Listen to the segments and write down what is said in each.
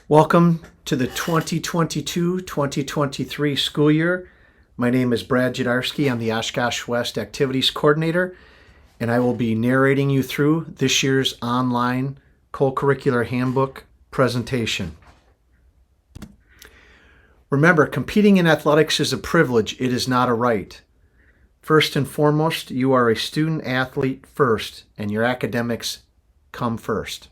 Welcome to the 2022-2023 school year. My name is Brad Jadarski. I'm the Oshkosh West Activities Coordinator, and I will be narrating you through this year's online Co-Curricular Handbook presentation. Remember, competing in athletics is a privilege. It is not a right. First and foremost, you are a student athlete first, and your academics come first.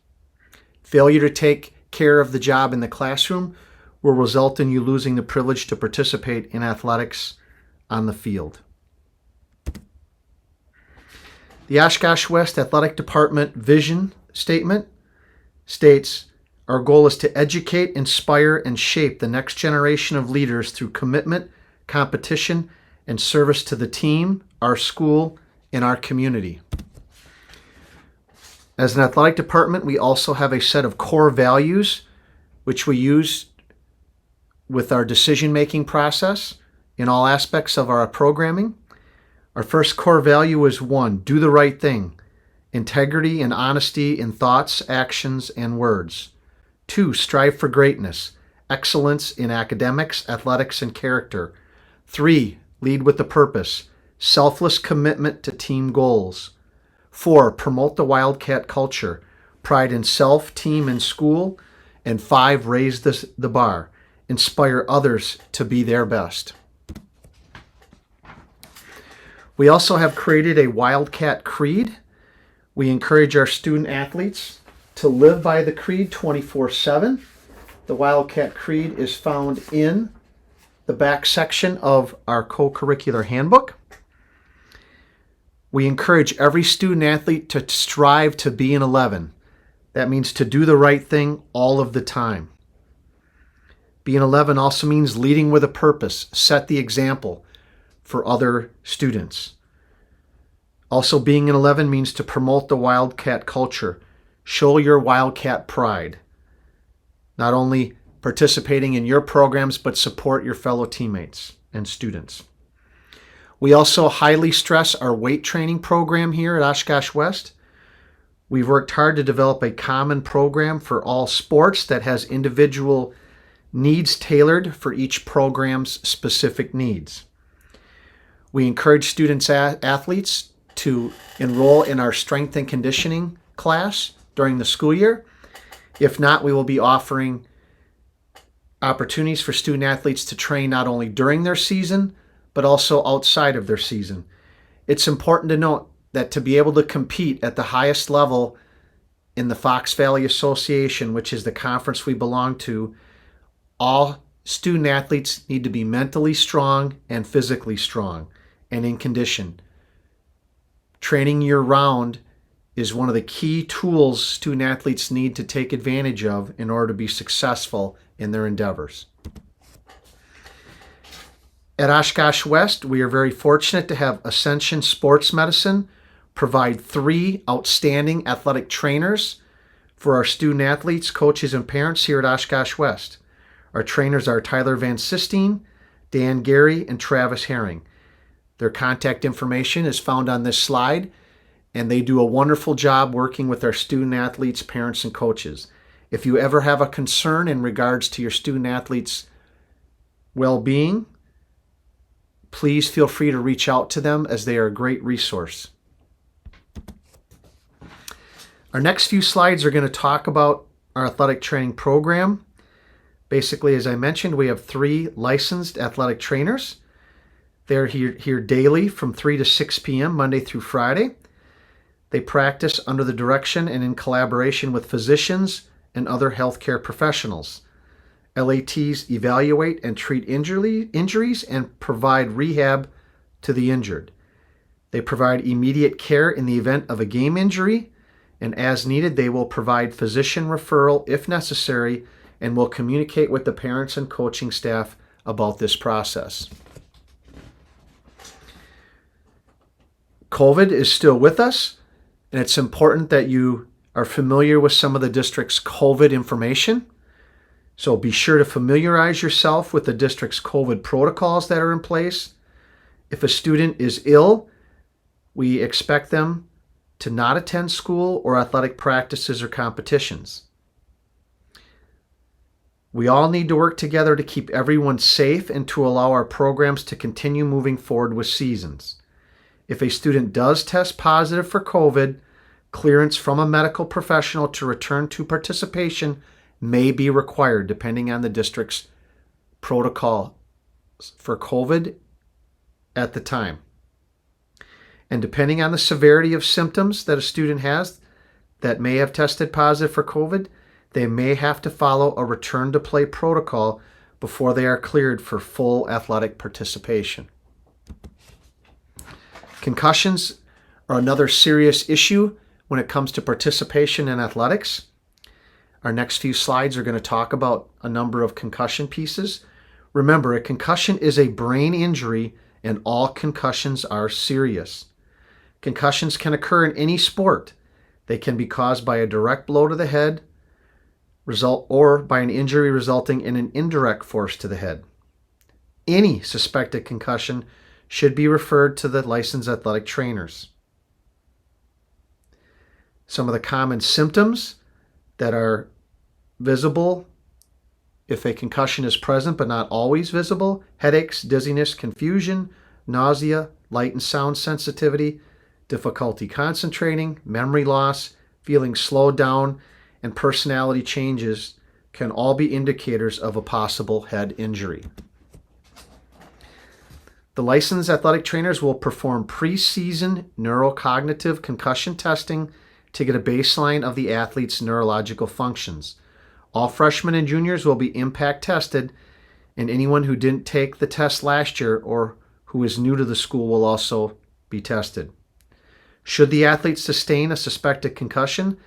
Failure to take care of the job in the classroom will result in you losing the privilege to participate in athletics on the field. The Oshkosh West Athletic Department vision statement states, "Our goal is to educate, inspire, and shape the next generation of leaders through commitment, competition, and service to the team, our school, and our community." As an athletic department, we also have a set of core values which we use with our decision-making process in all aspects of our programming. Our first core value is 1, do the right thing, integrity and honesty in thoughts, actions, and words. 2, strive for greatness, excellence in academics, athletics, and character. 3, lead with a purpose, selfless commitment to team goals. 4, promote the Wildcat culture, pride in self, team, and school. And 5, raise the bar, inspire others to be their best. We also have created a Wildcat Creed. We encourage our student athletes to live by the Creed 24/7. The Wildcat Creed is found in the back section of our Co-Curricular Handbook. We encourage every student athlete to strive to be an 11. That means to do the right thing all of the time. Being 11 also means leading with a purpose, set the example for other students. Also, being an 11 means to promote the Wildcat culture, show your Wildcat pride. Not only participating in your programs, but support your fellow teammates and students. We also highly stress our weight training program here at Oshkosh West. We've worked hard to develop a common program for all sports that has individual needs tailored for each program's specific needs. We encourage athletes to enroll in our strength and conditioning class during the school year. If not, we will be offering opportunities for student athletes to train not only during their season, but also outside of their season. It's important to note that to be able to compete at the highest level in the Fox Valley Association, which is the conference we belong to, all student athletes need to be mentally strong and physically strong and in condition. Training year-round is one of the key tools student athletes need to take advantage of in order to be successful in their endeavors. At Oshkosh West, we are very fortunate to have Ascension Sports Medicine provide 3 outstanding athletic trainers for our student athletes, coaches, and parents here at Oshkosh West. Our trainers are Tyler Van Sistine, Dan Gary, and Travis Herring. Their contact information is found on this slide, and they do a wonderful job working with our student athletes, parents, and coaches. If you ever have a concern in regards to your student athletes' well-being, please feel free to reach out to them as they are a great resource. Our next few slides are going to talk about our athletic training program. Basically, as I mentioned, we have 3 licensed athletic trainers. They're here daily from 3 to 6 p.m. Monday through Friday. They practice under the direction and in collaboration with physicians and other healthcare professionals. LATs evaluate and treat injuries and provide rehab to the injured. They provide immediate care in the event of a game injury, and as needed, they will provide physician referral if necessary and will communicate with the parents and coaching staff about this process. COVID is still with us, and it's important that you are familiar with some of the district's COVID information. So be sure to familiarize yourself with the district's COVID protocols that are in place. If a student is ill, we expect them to not attend school or athletic practices or competitions. We all need to work together to keep everyone safe and to allow our programs to continue moving forward with seasons. If a student does test positive for COVID, clearance from a medical professional to return to participation may be required depending on the district's protocol for COVID at the time. And depending on the severity of symptoms that a student has that may have tested positive for COVID, they may have to follow a return to play protocol before they are cleared for full athletic participation. Concussions are another serious issue when it comes to participation in athletics. Our next few slides are going to talk about a number of concussion pieces. Remember, a concussion is a brain injury and all concussions are serious. Concussions can occur in any sport. They can be caused by a direct blow to the head, or by an injury resulting in an indirect force to the head. Any suspected concussion should be referred to the licensed athletic trainers. Some of the common symptoms that are visible if a concussion is present but not always visible: headaches, dizziness, confusion, nausea, light and sound sensitivity, difficulty concentrating, memory loss, feeling slowed down, and personality changes can all be indicators of a possible head injury. The licensed athletic trainers will perform pre-season neurocognitive concussion testing to get a baseline of the athlete's neurological functions. All freshmen and juniors will be impact tested, and anyone who didn't take the test last year or who is new to the school will also be tested. Should the athlete sustain a suspected concussion,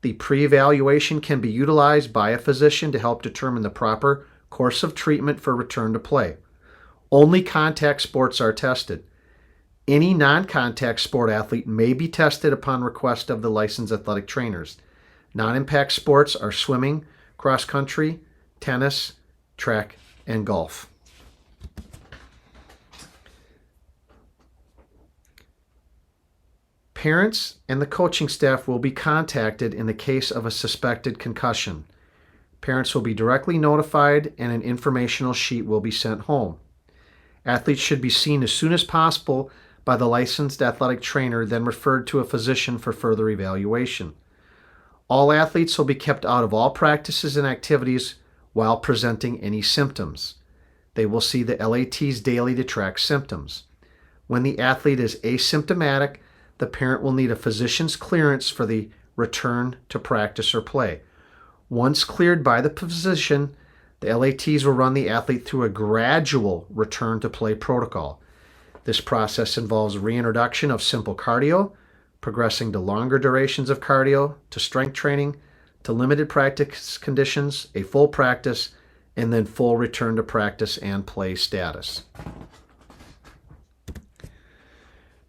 the pre-evaluation can be utilized by a physician to help determine the proper course of treatment for return to play. Only contact sports are tested. Any non-contact sport athlete may be tested upon request of the licensed athletic trainers. Non-impact sports are swimming, cross country, tennis, track, and golf. Parents and the coaching staff will be contacted in the case of a suspected concussion. Parents will be directly notified and an informational sheet will be sent home. Athletes should be seen as soon as possible by the licensed athletic trainer, then referred to a physician for further evaluation. All athletes will be kept out of all practices and activities while presenting any symptoms. They will see the LATs daily to track symptoms. When the athlete is asymptomatic, the parent will need a physician's clearance for the return to practice or play. Once cleared by the physician, the LATs will run the athlete through a gradual return to play protocol. This process involves reintroduction of simple cardio, progressing to longer durations of cardio, to strength training, to limited practice conditions, a full practice, and then full return to practice and play status.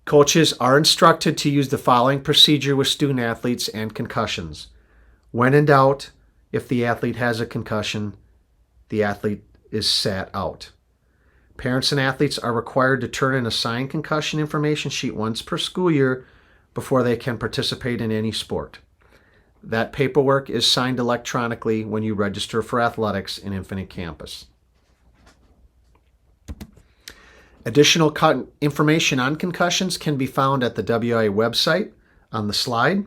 Coaches are instructed to use the following procedure with student athletes and concussions. When in doubt, if the athlete has a concussion, the athlete is sat out. Parents and athletes are required to turn in a signed concussion information sheet once per school year before they can participate in any sport. That paperwork is signed electronically when you register for athletics in Infinite Campus. Additional information on concussions can be found at the WIAA website on the slide.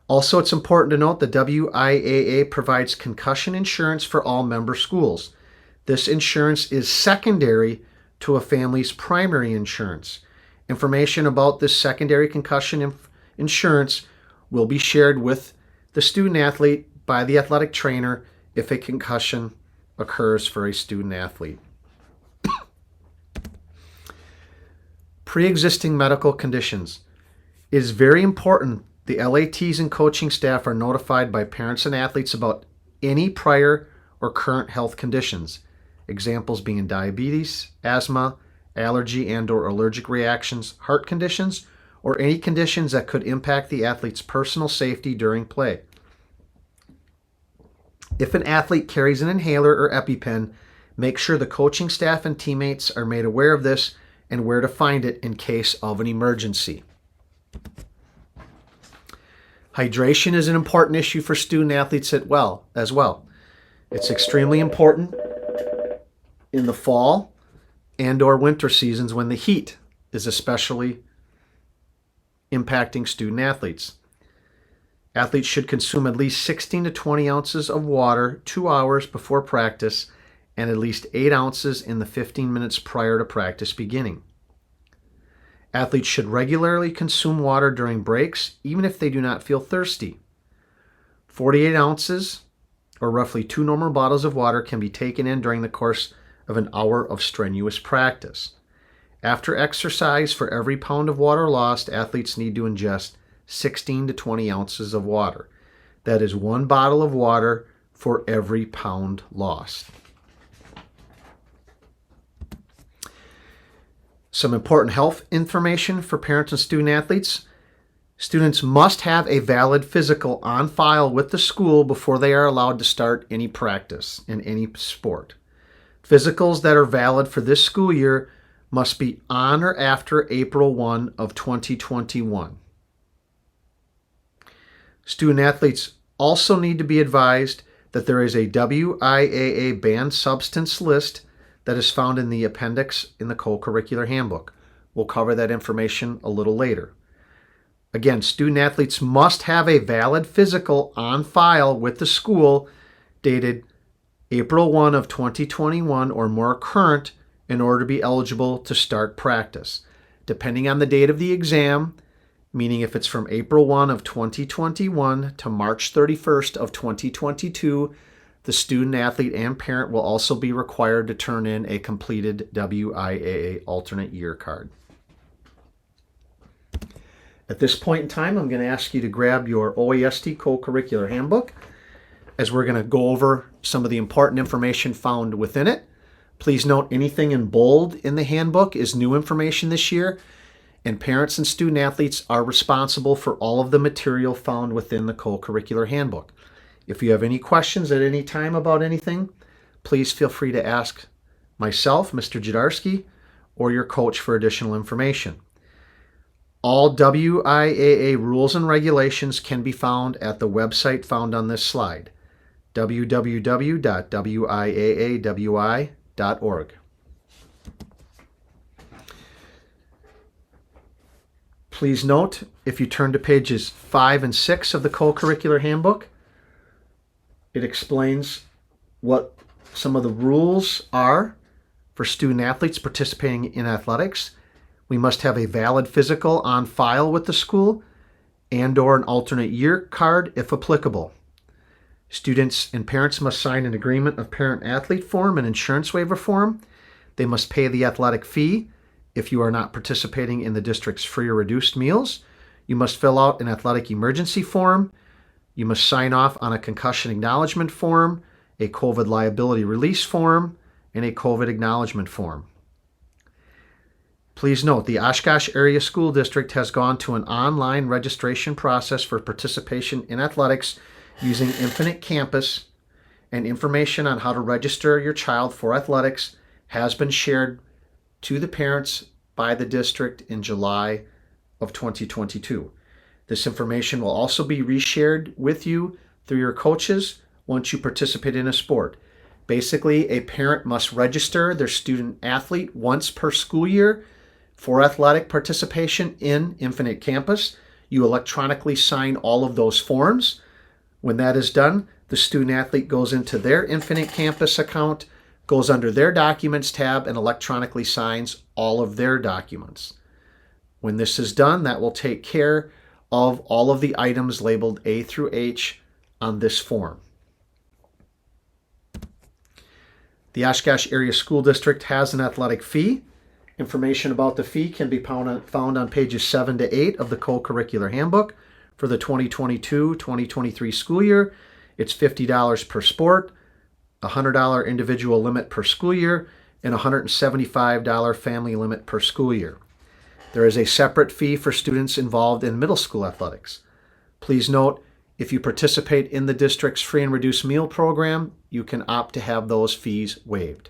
Also, it's important to note the WIAA provides concussion insurance for all member schools. This insurance is secondary to a family's primary insurance. Information about this secondary concussion insurance will be shared with the student athlete by the athletic trainer if a concussion occurs for a student athlete. Pre-existing medical conditions. It is very important the LATs and coaching staff are notified by parents and athletes about any prior or current health conditions. Examples being diabetes, asthma, allergy and/or allergic reactions, heart conditions, or any conditions that could impact the athlete's personal safety during play. If an athlete carries an inhaler or EpiPen, make sure the coaching staff and teammates are made aware of this and where to find it in case of an emergency. Hydration is an important issue for student athletes as well. It's extremely important in the fall and or winter seasons when the heat is especially impacting student athletes. Athletes should consume at least 16 to 20 ounces of water 2 hours before practice and at least 8 ounces in the 15 minutes prior to practice beginning. Athletes should regularly consume water during breaks, even if they do not feel thirsty. 48 ounces, or roughly 2 normal bottles of water, can be taken in during the course of an hour of strenuous practice. After exercise, for every pound of water lost, athletes need to ingest 16 to 20 ounces of water. That is 1 bottle of water for every pound lost. Some important health information for parents and student athletes. Students must have a valid physical on file with the school before they are allowed to start any practice in any sport. Physicals that are valid for this school year must be on or after April 1 of 2021. Student athletes also need to be advised that there is a WIAA banned substance list that is found in the appendix in the Co-Curricular Handbook. We'll cover that information a little later. Again, student athletes must have a valid physical on file with the school dated April 1 of 2021 or more current in order to be eligible to start practice. Depending on the date of the exam, meaning if it's from April 1 of 2021 to March 31st of 2022, the student athlete and parent will also be required to turn in a completed WIAA alternate year card. At this point in time, I'm going to ask you to grab your OASD Co-Curricular Handbook as we're going to go over some of the important information found within it. Please note anything in bold in the handbook is new information this year, and parents and student athletes are responsible for all of the material found within the Co-Curricular Handbook. If you have any questions at any time about anything, please feel free to ask myself, Mr. Jadarski, or your coach for additional information. All WIAA rules and regulations can be found at the website found on this slide, www.wiaawi.org. Please note, if you turn to pages 5 and 6 of the Co-Curricular Handbook, it explains what some of the rules are for student athletes participating in athletics. We must have a valid physical on file with the school and or an alternate year card if applicable. Students and parents must sign an agreement of parent-athlete form and insurance waiver form. They must pay the athletic fee if you are not participating in the district's free or reduced meals. You must fill out an athletic emergency form. You must sign off on a concussion acknowledgement form, a COVID liability release form, and a COVID acknowledgement form. Please note, the Oshkosh Area School District has gone to an online registration process for participation in athletics using Infinite Campus, and information on how to register your child for athletics has been shared to the parents by the district in July of 2022. This information will also be reshared with you through your coaches once you participate in a sport. Basically, a parent must register their student athlete once per school year for athletic participation in Infinite Campus. You electronically sign all of those forms. When that is done, the student athlete goes into their Infinite Campus account, goes under their Documents tab, and electronically signs all of their documents. When this is done, that will take care of all of the items labeled A through H on this form. The Oshkosh Area School District has an athletic fee. Information about the fee can be found on pages 7 to 8 of the Co-Curricular Handbook. For the 2022-2023 school year, it's $50 per sport, a $100 individual limit per school year, and a $175 family limit per school year. There is a separate fee for students involved in middle school athletics. Please note, if you participate in the district's free and reduced meal program, you can opt to have those fees waived.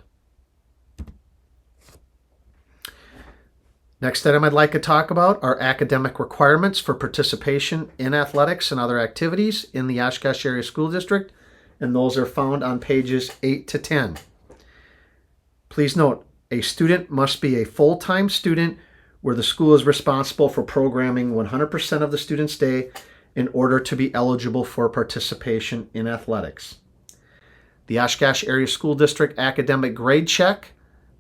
Next item I'd like to talk about are academic requirements for participation in athletics and other activities in the Oshkosh Area School District and those are found on pages 8 to 10. Please note, a student must be a full-time student where the school is responsible for programming 100% of the student's day in order to be eligible for participation in athletics. The Oshkosh Area School District academic grade check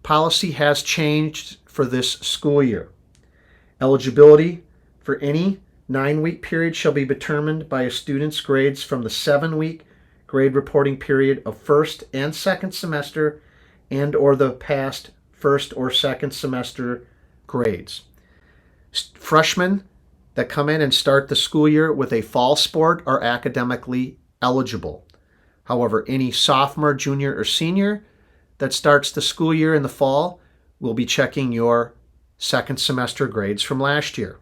policy has changed for this school year. Eligibility for any 9-week period shall be determined by a student's grades from the 7-week grade reporting period of first and second semester and or the past first or second semester grades. Freshmen that come in and start the school year with a fall sport are academically eligible. However, any sophomore, junior, or senior that starts the school year in the fall will be checking your second semester grades from last year.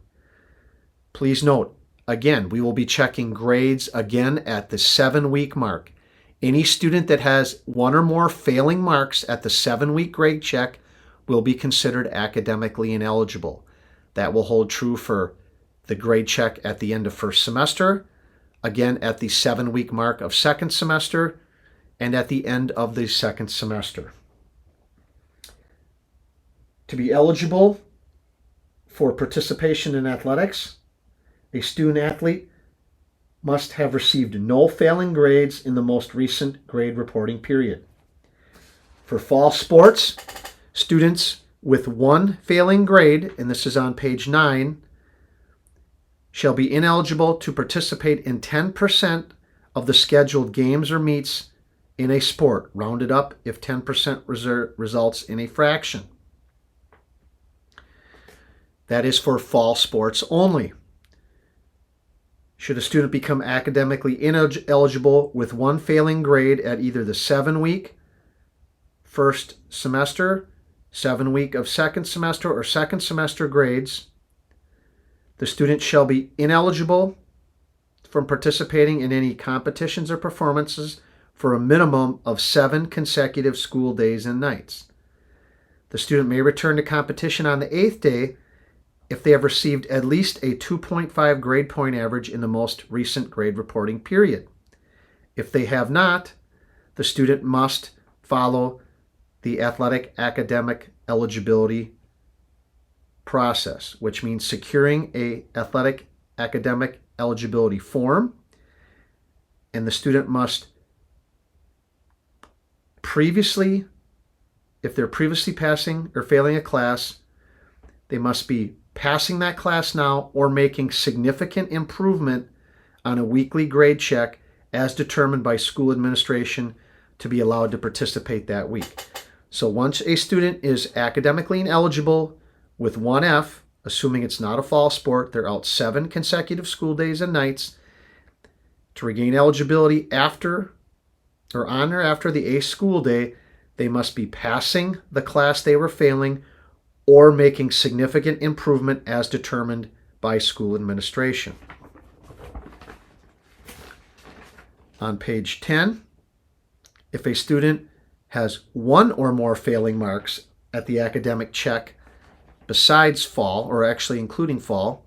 Please note, again, we will be checking grades again at the 7-week mark. Any student that has one or more failing marks at the 7-week grade check will be considered academically ineligible. That will hold true for the grade check at the end of first semester, again at the 7-week mark of second semester, and at the end of the second semester. To be eligible for participation in athletics, a student athlete must have received no failing grades in the most recent grade reporting period. For fall sports, students with one failing grade, and this is on page 9, shall be ineligible to participate in 10% of the scheduled games or meets in a sport, rounded up if 10% results in a fraction. That is for fall sports only. Should a student become academically ineligible with one failing grade at either the 7-week first semester, 7-week of second semester, or second semester grades, the student shall be ineligible from participating in any competitions or performances for a minimum of 7 consecutive school days and nights. The student may return to competition on the 8th day if they have received at least a 2.5 grade point average in the most recent grade reporting period. If they have not, the student must follow the athletic academic eligibility process, which means securing a athletic academic eligibility form, and the student must if they're previously passing or failing a class, they must be passing that class now or making significant improvement on a weekly grade check as determined by school administration to be allowed to participate that week. So once a student is academically ineligible with 1 F, assuming it's not a fall sport, they're out 7 consecutive school days and nights. To regain eligibility after or on or after the 8th school day, they must be passing the class they were failing or making significant improvement as determined by school administration. On page 10, if a student has 1 or more failing marks at the academic check besides fall, or actually including fall,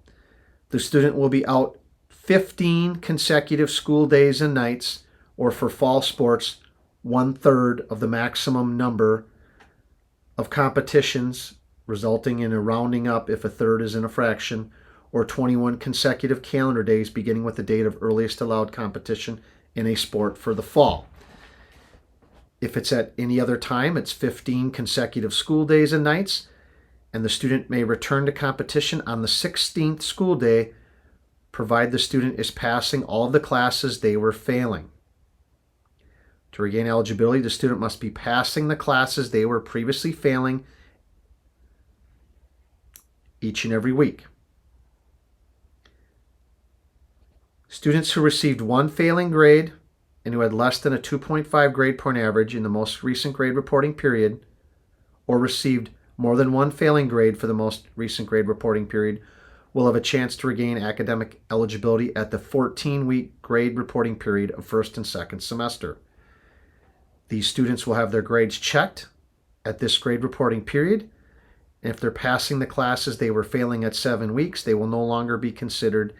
the student will be out 15 consecutive school days and nights, or for fall sports, 1/3 of the maximum number of competitions, resulting in a rounding up if a third is in a fraction, or 21 consecutive calendar days beginning with the date of earliest allowed competition in a sport for the fall. If it's at any other time, it's 15 consecutive school days and nights, and the student may return to competition on the 16th school day, provided the student is passing all of the classes they were failing. To regain eligibility, the student must be passing the classes they were previously failing each and every week. Students who received 1 failing grade and who had less than a 2.5 grade point average in the most recent grade reporting period, or received more than 1 failing grade for the most recent grade reporting period, will have a chance to regain academic eligibility at the 14-week grade reporting period of first and second semester. These students will have their grades checked at this grade reporting period, and if they're passing the classes they were failing at 7 weeks, they will no longer be considered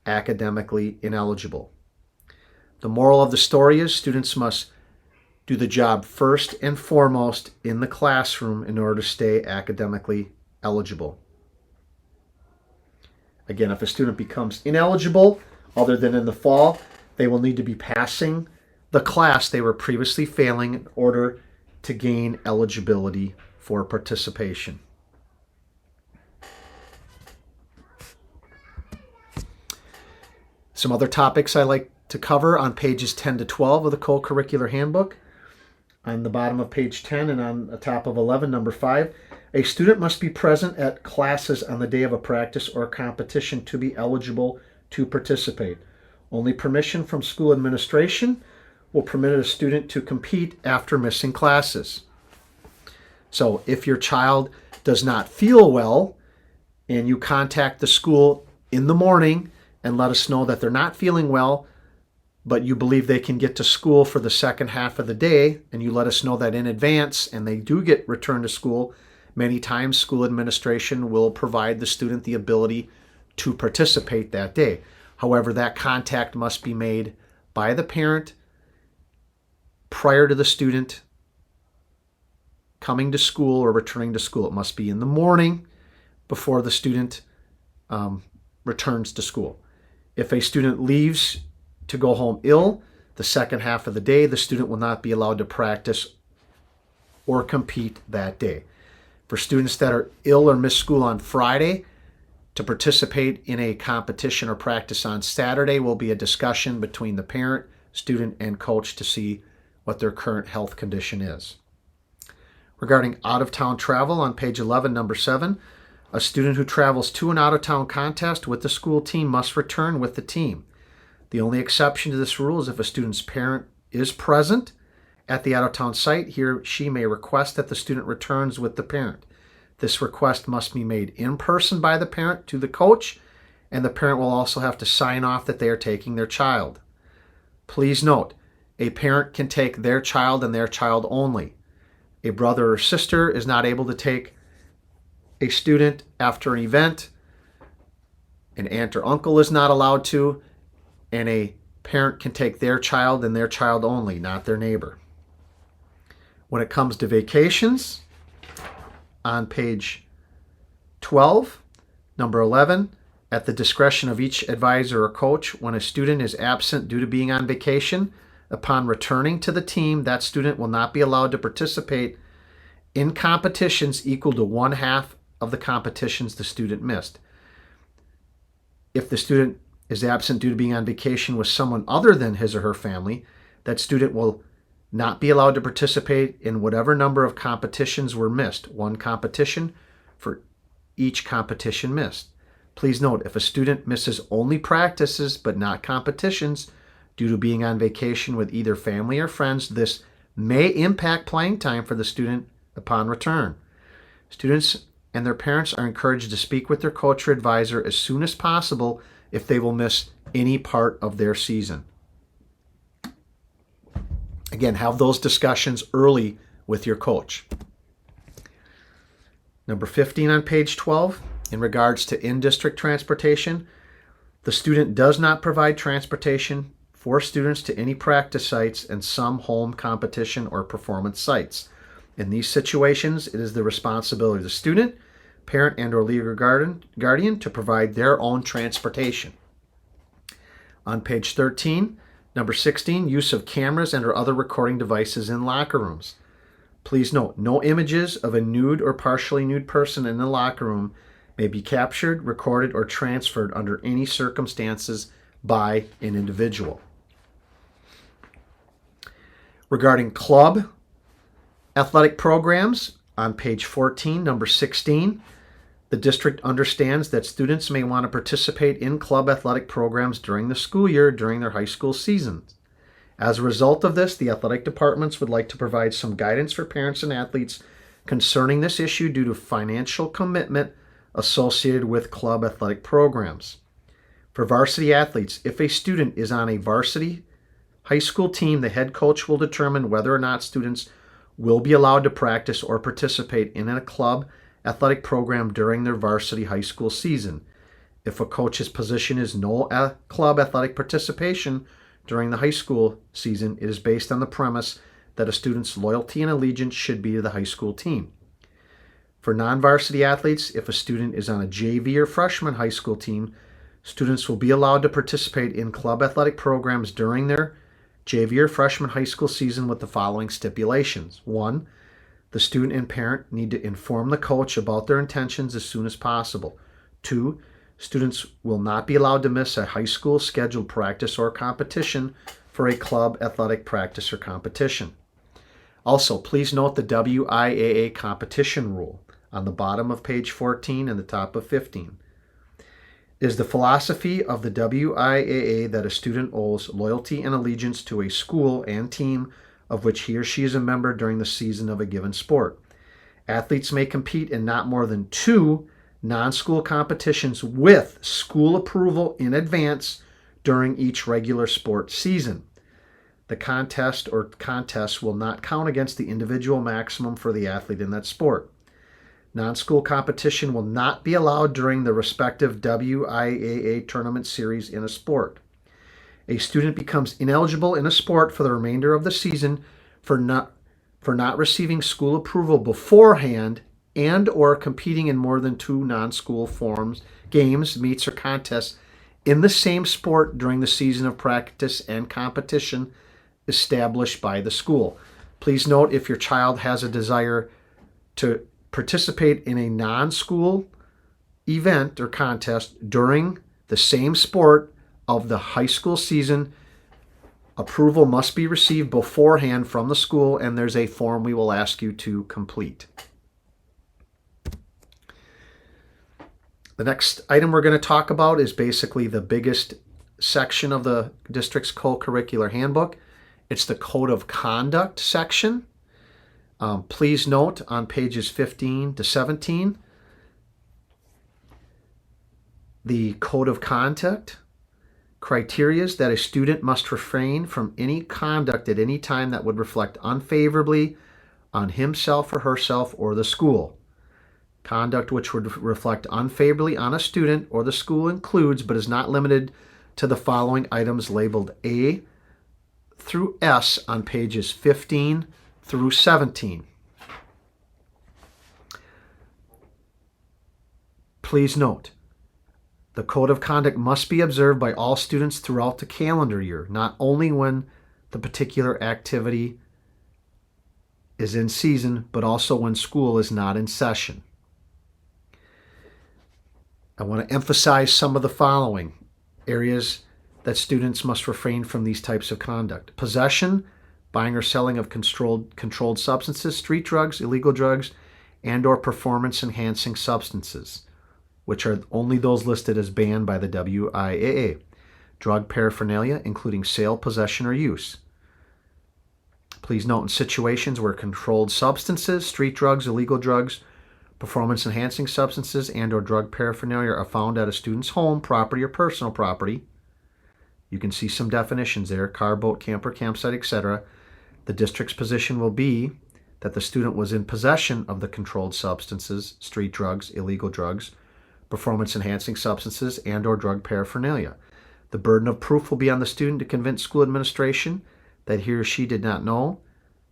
academically ineligible. The moral of the story is students must do the job first and foremost in the classroom in order to stay academically eligible. Again, if a student becomes ineligible, other than in the fall, they will need to be passing the class they were previously failing in order to gain eligibility for participation. Some other topics I like to cover on pages 10 to 12 of the Co-Curricular Handbook. On the bottom of page 10 and on the top of 11, number 5, a student must be present at classes on the day of a practice or competition to be eligible to participate. Only permission from school administration will permit a student to compete after missing classes. So if your child does not feel well and you contact the school in the morning and let us know that they're not feeling well, but you believe they can get to school for the second half of the day, and you let us know that in advance, and they do get returned to school, many times school administration will provide the student the ability to participate that day. However, that contact must be made by the parent prior to the student coming to school or returning to school. It must be in the morning before the student returns to school. If a student leaves to go home ill the second half of the day, the student will not be allowed to practice or compete that day. For students that are ill or miss school on Friday, to participate in a competition or practice on Saturday will be a discussion between the parent, student, and coach to see what their current health condition is. Regarding out-of-town travel on page 11, number 7, a student who travels to an out-of-town contest with the school team must return with the team. The only exception to this rule is if a student's parent is present at the out-of-town site, he or she may request that the student returns with the parent. This request must be made in person by the parent to the coach, and the parent will also have to sign off that they are taking their child. Please note, a parent can take their child and their child only. A brother or sister is not able to take a student after an event. An aunt or uncle is not allowed to. And a parent can take their child and their child only, not their neighbor. When it comes to vacations, on page 12, number 11, at the discretion of each advisor or coach, when a student is absent due to being on vacation, upon returning to the team, that student will not be allowed to participate in competitions equal to 1/2 of the competitions the student missed. If the student is absent due to being on vacation with someone other than his or her family, that student will not be allowed to participate in whatever number of competitions were missed, one competition for each competition missed. Please note, if a student misses only practices but not competitions due to being on vacation with either family or friends, this may impact playing time for the student upon return. Students and their parents are encouraged to speak with their coach or advisor as soon as possible if they will miss any part of their season. Again, have those discussions early with your coach. Number 15 on page 12, in regards to in-district transportation, the student does not provide transportation for students to any practice sites and some home competition or performance sites. In these situations, it is the responsibility of the student, parent, and or legal guardian to provide their own transportation. On page 13, number 16, use of cameras and or other recording devices in locker rooms. Please note, no images of a nude or partially nude person in the locker room may be captured, recorded, or transferred under any circumstances by an individual. Regarding club athletic programs, on page 14, number 16, the district understands that students may want to participate in club athletic programs during the school year during their high school seasons. As a result of this, the athletic departments would like to provide some guidance for parents and athletes concerning this issue due to financial commitment associated with club athletic programs. For varsity athletes, if a student is on a varsity high school team, the head coach will determine whether or not students will be allowed to practice or participate in a club athletic program during their varsity high school season. If a coach's position is no club athletic participation during the high school season, it is based on the premise that a student's loyalty and allegiance should be to the high school team. For non-varsity athletes, if a student is on a JV or freshman high school team, students will be allowed to participate in club athletic programs during their JV or freshman high school season with the following stipulations. 1. The student and parent need to inform the coach about their intentions as soon as possible. 2. Students will not be allowed to miss a high school scheduled practice or competition for a club athletic practice or competition. Also, please note the WIAA competition rule on the bottom of page 14 and the top of 15. It is the philosophy of the WIAA that a student owes loyalty and allegiance to a school and team of which he or she is a member during the season of a given sport. Athletes may compete in not more than 2 non-school competitions with school approval in advance during each regular sport season. The contest or contests will not count against the individual maximum for the athlete in that sport. Non-school competition will not be allowed during the respective WIAA tournament series in a sport. A student becomes ineligible in a sport for the remainder of the season for not receiving school approval beforehand and or competing in more than 2 non-school forms, games, meets, or contests in the same sport during the season of practice and competition established by the school. Please note, if your child has a desire to participate in a non-school event or contest during the same sport of the high school season, approval must be received beforehand from the school, and there's a form we will ask you to complete. The next item we're going to talk about is basically the biggest section of the district's co-curricular handbook. It's the Code of Conduct section. Please note on pages 15 to 17, the Code of Conduct criteria is that a student must refrain from any conduct at any time that would reflect unfavorably on himself or herself or the school. Conduct which would reflect unfavorably on a student or the school includes, but is not limited to, the following items labeled A through S on pages 15 through 17. Please note, the Code of Conduct must be observed by all students throughout the calendar year, not only when the particular activity is in season, but also when school is not in session. I want to emphasize some of the following areas that students must refrain from these types of conduct. Possession, buying or selling of controlled substances, street drugs, illegal drugs, and or performance-enhancing substances, which are only those listed as banned by the WIAA. Drug paraphernalia, including sale, possession, or use. Please note, in situations where controlled substances, street drugs, illegal drugs, performance-enhancing substances, and or drug paraphernalia are found at a student's home, property, or personal property, you can see some definitions there: car, boat, camper, campsite, etc. The district's position will be that the student was in possession of the controlled substances, street drugs, illegal drugs, performance-enhancing substances, and or drug paraphernalia. The burden of proof will be on the student to convince school administration that he or she did not know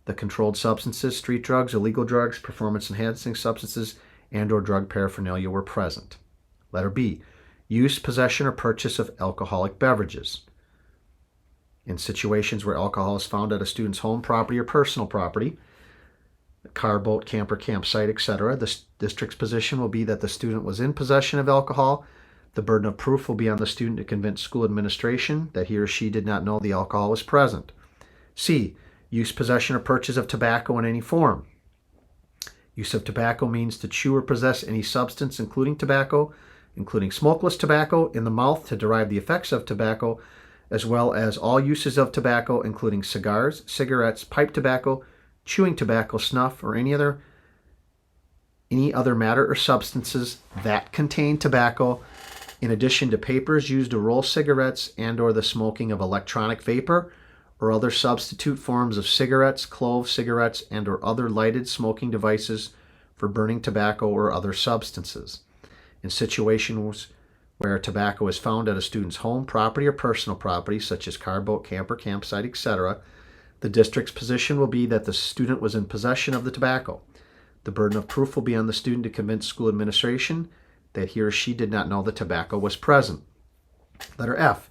the controlled substances, street drugs, illegal drugs, performance-enhancing substances, and or drug paraphernalia were present. Letter B, use, possession, or purchase of alcoholic beverages. In situations where alcohol is found at a student's home, property, or personal property, car, boat, camper, campsite, etc., the district's position will be that the student was in possession of alcohol. The burden of proof will be on the student to convince school administration that he or she did not know the alcohol was present. C, use, possession, or purchase of tobacco in any form. Use of tobacco means to chew or possess any substance, including tobacco, including smokeless tobacco, in the mouth to derive the effects of tobacco, as well as all uses of tobacco, including cigars, cigarettes, pipe tobacco, chewing tobacco, snuff, or any other matter or substances that contain tobacco, in addition to papers used to roll cigarettes and or the smoking of electronic vapor or other substitute forms of cigarettes, clove cigarettes, and or other lighted smoking devices for burning tobacco or other substances. In situations Where tobacco is found at a student's home, property, or personal property, such as car, boat, camper, campsite, etc., the district's position will be that the student was in possession of the tobacco. The burden of proof will be on the student to convince school administration that he or she did not know the tobacco was present. Letter F.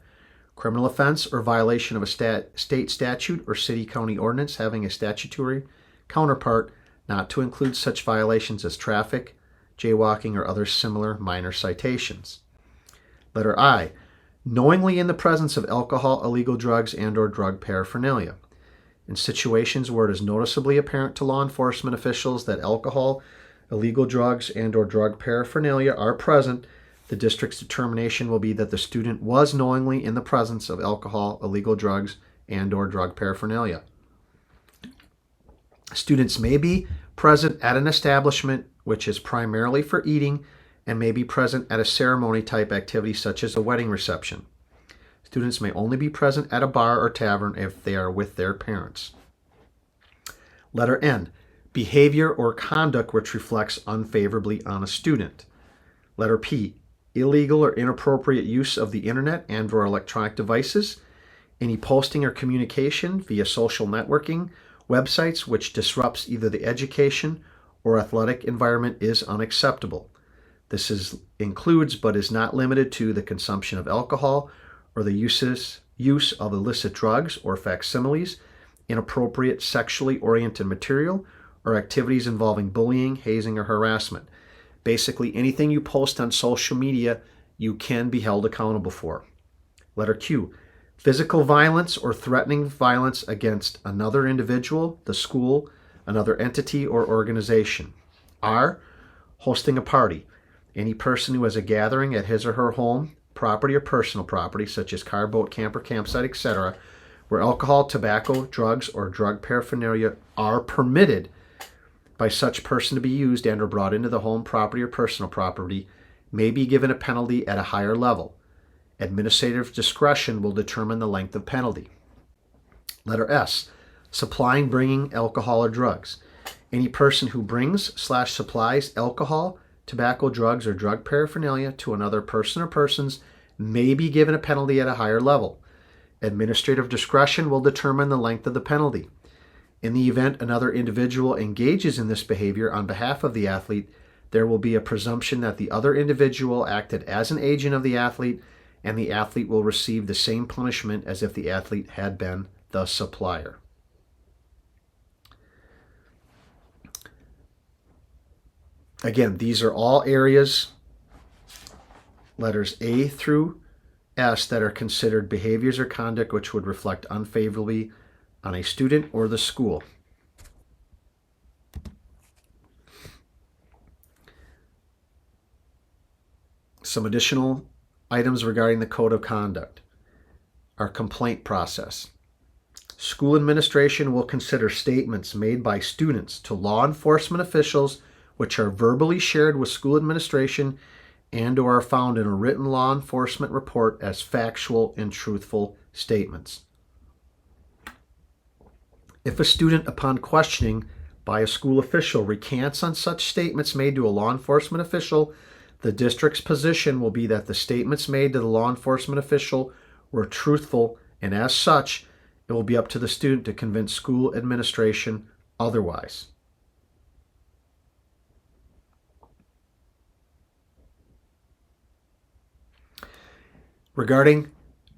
Criminal offense or violation of a state statute or city-county ordinance having a statutory counterpart, not to include such violations as traffic, jaywalking, or other similar minor citations. Letter I. Knowingly in the presence of alcohol, illegal drugs, and/or drug paraphernalia. In situations where it is noticeably apparent to law enforcement officials that alcohol, illegal drugs, and/or drug paraphernalia are present, the district's determination will be that the student was knowingly in the presence of alcohol, illegal drugs, and/or drug paraphernalia. Students may be present at an establishment which is primarily for eating and may be present at a ceremony-type activity such as a wedding reception. Students may only be present at a bar or tavern if they are with their parents. Letter N. Behavior or conduct which reflects unfavorably on a student. Letter P. Illegal or inappropriate use of the internet and/or electronic devices. Any posting or communication via social networking websites which disrupts either the education or athletic environment is unacceptable. This includes but is not limited to the consumption of alcohol or the use of illicit drugs or facsimiles, inappropriate sexually oriented material, or activities involving bullying, hazing, or harassment. Basically, anything you post on social media, you can be held accountable for. Letter Q. Physical violence or threatening violence against another individual, the school, another entity, or organization. R. Hosting a party. Any person who has a gathering at his or her home, property, or personal property, such as car, boat, camper, campsite, etc., where alcohol, tobacco, drugs, or drug paraphernalia are permitted by such person to be used and or brought into the home, property, or personal property, may be given a penalty at a higher level. Administrative discretion will determine the length of penalty. Letter S. Supplying, bringing alcohol or drugs. Any person who brings/supplies alcohol, tobacco, drugs, or drug paraphernalia to another person or persons may be given a penalty at a higher level. Administrative discretion will determine the length of the penalty. In the event another individual engages in this behavior on behalf of the athlete, there will be a presumption that the other individual acted as an agent of the athlete, and the athlete will receive the same punishment as if the athlete had been the supplier. Again, these are all areas, letters A through S, that are considered behaviors or conduct which would reflect unfavorably on a student or the school. Some additional items regarding the Code of Conduct. Our complaint process. School administration will consider statements made by students to law enforcement officials which are verbally shared with school administration and or are found in a written law enforcement report as factual and truthful statements. If a student, upon questioning by a school official, recants on such statements made to a law enforcement official, the district's position will be that the statements made to the law enforcement official were truthful, and as such, it will be up to the student to convince school administration otherwise. Regarding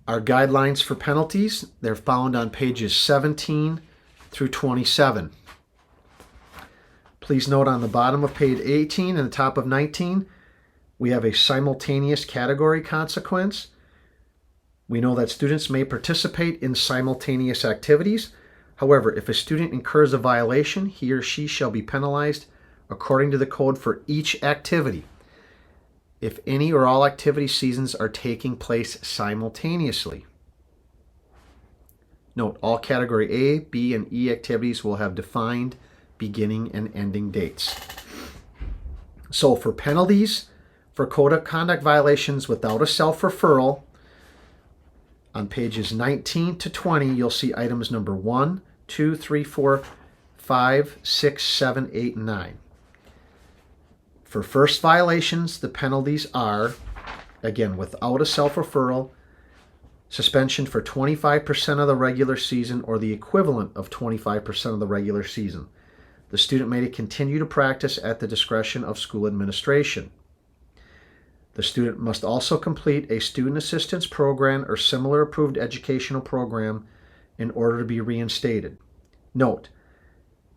our guidelines for penalties, they're found on pages 17 through 27. Please note on the bottom of page 18 and the top of 19, we have a simultaneous category consequence. We know that students may participate in simultaneous activities. However, if a student incurs a violation, he or she shall be penalized according to the code for each activity. If any or all activity seasons are taking place simultaneously. Note, all category A, B, and E activities will have defined beginning and ending dates. So for penalties for Code of Conduct violations without a self-referral, on pages 19 to 20, you'll see items number 1, 2, 3, 4, 5, 6, 7, 8, and 9. For first violations, the penalties are Again, without a self-referral, suspension for 25% of the regular season or the equivalent of 25% of the regular season. The student may continue to practice at the discretion of school administration. The student must also complete a student assistance program or similar approved educational program in order to be reinstated. Note,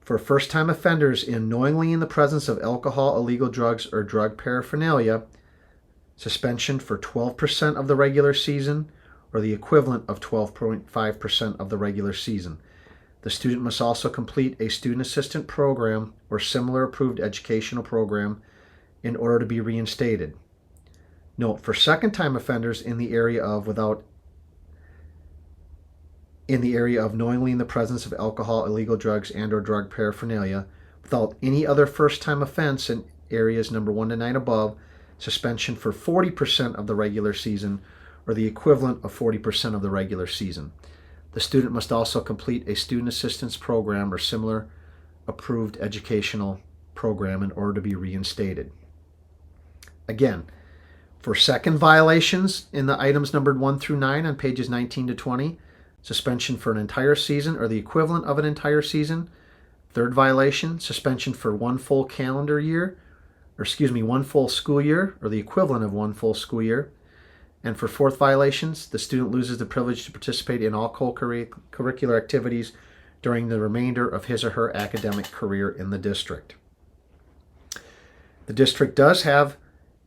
for first-time offenders knowingly in the presence of alcohol, illegal drugs, or drug paraphernalia, suspension for 12% of the regular season or the equivalent of 12.5% of the regular season. The student must also complete a student assistant program or similar approved educational program in order to be reinstated. Note, for second-time offenders in the area of knowingly in the presence of alcohol, illegal drugs, and or drug paraphernalia, without any other first-time offense in areas number 1 to 9 above, suspension for 40% of the regular season or the equivalent of 40% of the regular season. The student must also complete a student assistance program or similar approved educational program in order to be reinstated. Again, for second violations in the items numbered 1 through 9 on pages 19 to 20, suspension for an entire season or the equivalent of an entire season. Third violation, suspension for one full school year or the equivalent of one full school year. And for fourth violations, the student loses the privilege to participate in all co-curricular activities during the remainder of his or her academic career in the district. The district does have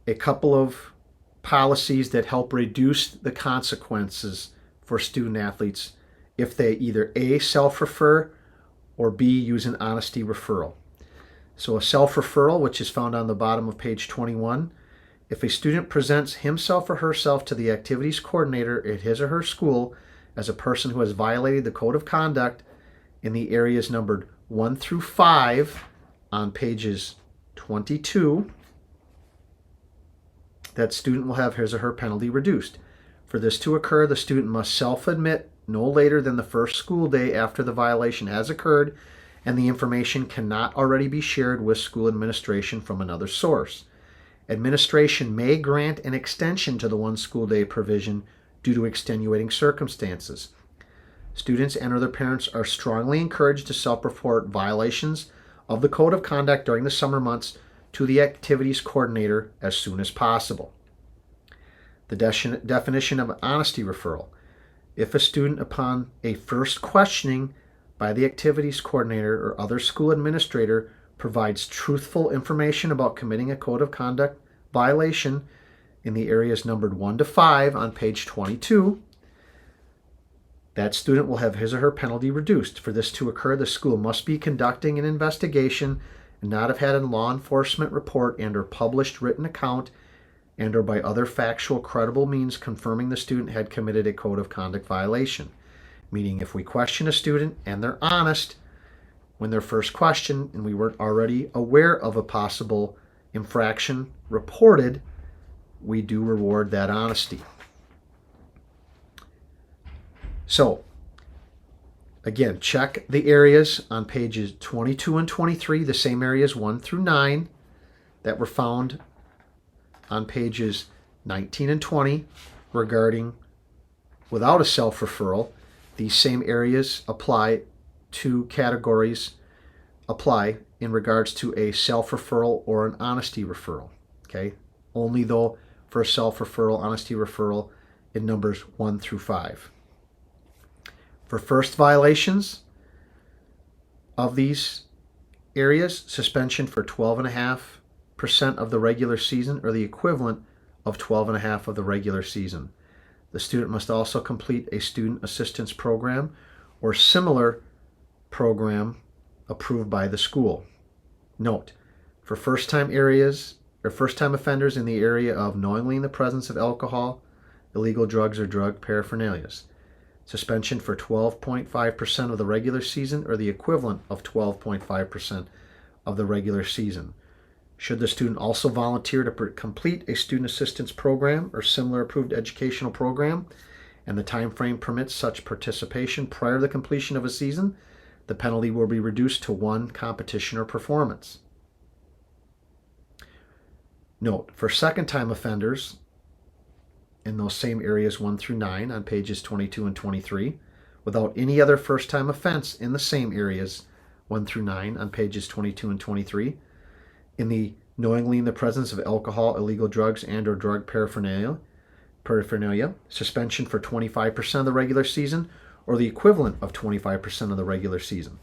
a couple of policies that help reduce the consequences for student athletes if they either A, self-refer, or B, use an honesty referral. So a self-referral, which is found on the bottom of page 21, if a student presents himself or herself to the activities coordinator at his or her school as a person who has violated the code of conduct in the areas numbered 1 through 5 on pages 22, that student will have his or her penalty reduced. For this to occur, the student must self-admit no later than the first school day after the violation has occurred, and the information cannot already be shared with school administration from another source. Administration may grant an extension to the one school day provision due to extenuating circumstances. Students and or their parents are strongly encouraged to self-report violations of the code of conduct during the summer months to the activities coordinator as soon as possible. The definition of an honesty referral. If a student, upon a first questioning by the activities coordinator or other school administrator, provides truthful information about committing a code of conduct violation in the areas numbered 1 to 5 on page 22, that student will have his or her penalty reduced. For this to occur, the school must be conducting an investigation and not have had a law enforcement report and or published written account and or by other factual credible means confirming the student had committed a code of conduct violation. Meaning, if we question a student and they're honest when they're first questioned and we weren't already aware of a possible infraction reported, we do reward that honesty. So, again, check the areas on pages 22 and 23, the same areas 1 through 9 that were found on pages 19 and 20 regarding without a self-referral. These same areas apply to categories apply in regards to a self-referral or an honesty referral. Okay? Only though for a self-referral, honesty referral in numbers 1 through 5. For first violations of these areas, suspension for 12.5% of the regular season or the equivalent of 12.5% of the regular season. The student must also complete a student assistance program or similar program approved by the school. Note, for first-time offenders in the area of knowingly in the presence of alcohol, illegal drugs, or drug paraphernalias, suspension for 12.5% of the regular season or the equivalent of 12.5% of the regular season. Should the student also volunteer to complete a student assistance program or similar approved educational program, and the time frame permits such participation prior to the completion of a season, the penalty will be reduced to 1 competition or performance. Note, for second-time offenders in those same areas 1 through 9 on pages 22 and 23, without any other first-time offense in the same areas 1 through 9 on pages 22 and 23, in the knowingly in the presence of alcohol, illegal drugs, and or drug paraphernalia, suspension for 25% of the regular season or the equivalent of 25% of the regular season.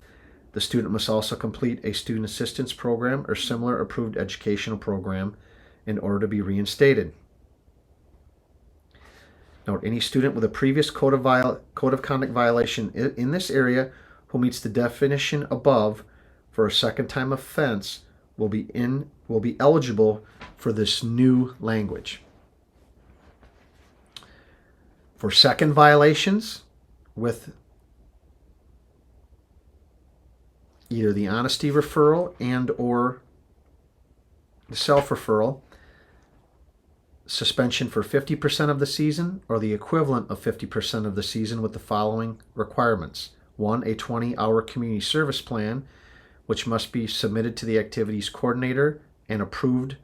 The student must also complete a student assistance program or similar approved educational program in order to be reinstated. Note, any student with a previous code of conduct violation in this area who meets the definition above for a second-time offense will be eligible for this new language. For second violations with either the honesty referral and or the self-referral, suspension for 50% of the season or the equivalent of 50% of the season with the following requirements. 1, a 20-hour community service plan, which must be submitted to the activities coordinator and approved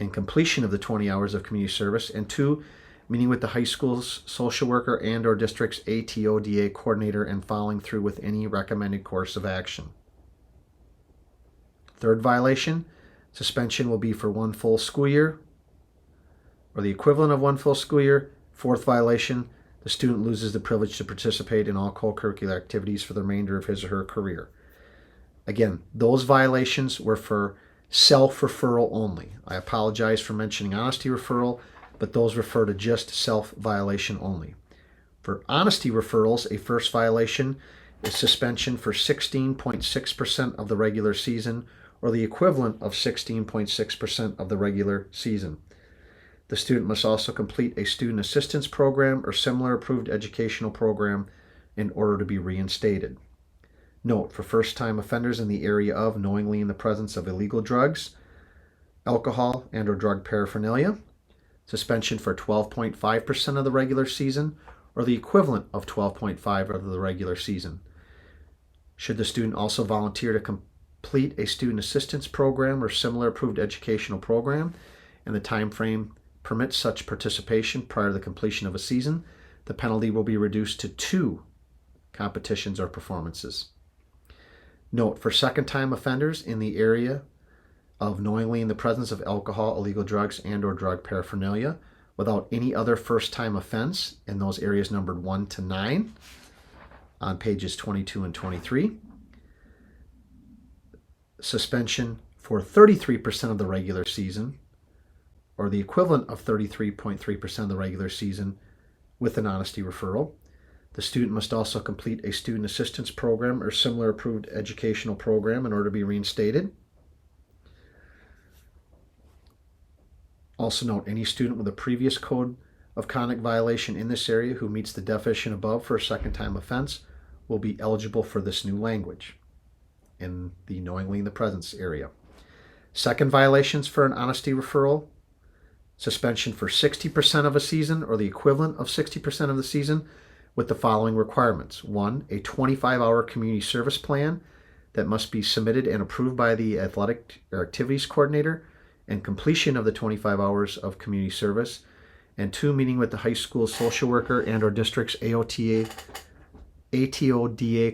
in completion of the 20 hours of community service. And 2, meeting with the high school's social worker and or district's ATODA coordinator and following through with any recommended course of action. Third violation, suspension will be for 1 full school year or the equivalent of 1 full school year. Fourth violation, the student loses the privilege to participate in all co-curricular activities for the remainder of his or her career. Again, those violations were for self-referral only. I apologize for mentioning honesty referral, but those refer to just self-violation only. For honesty referrals, a first violation is suspension for 16.6% of the regular season or the equivalent of 16.6% of the regular season. The student must also complete a student assistance program or similar approved educational program in order to be reinstated. Note, for first-time offenders in the area of knowingly in the presence of illegal drugs, alcohol, and or drug paraphernalia, suspension for 12.5% of the regular season or the equivalent of 12.5% of the regular season. Should the student also volunteer to complete a student assistance program or similar approved educational program and the time frame permits such participation prior to the completion of a season, the penalty will be reduced to 2 competitions or performances. Note, for second-time offenders in the area of knowingly in the presence of alcohol, illegal drugs, and or drug paraphernalia without any other first-time offense in those areas numbered 1 to 9 on pages 22 and 23, suspension for 33% of the regular season or the equivalent of 33.3% of the regular season with an honesty referral. The student must also complete a student assistance program or similar approved educational program in order to be reinstated. Also note, any student with a previous code of conduct violation in this area who meets the definition above for a second-time offense will be eligible for this new language in the knowingly in the presence area. Second violations for an honesty referral, suspension for 60% of a season or the equivalent of 60% of the season with the following requirements. 1, a 25-hour community service plan that must be submitted and approved by the athletic or activities coordinator and completion of the 25 hours of community service. And 2, meeting with the high school social worker and or district's ATODA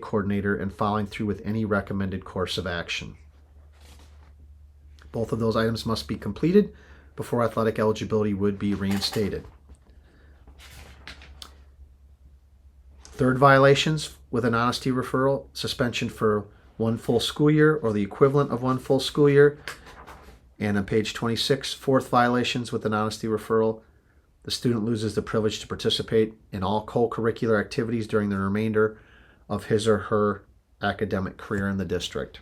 coordinator and following through with any recommended course of action. Both of those items must be completed before athletic eligibility would be reinstated. Third violations with an honesty referral, suspension for 1 full school year or the equivalent of 1 full school year. And on page 26, fourth violations with an honesty referral, the student loses the privilege to participate in all co-curricular activities during the remainder of his or her academic career in the district.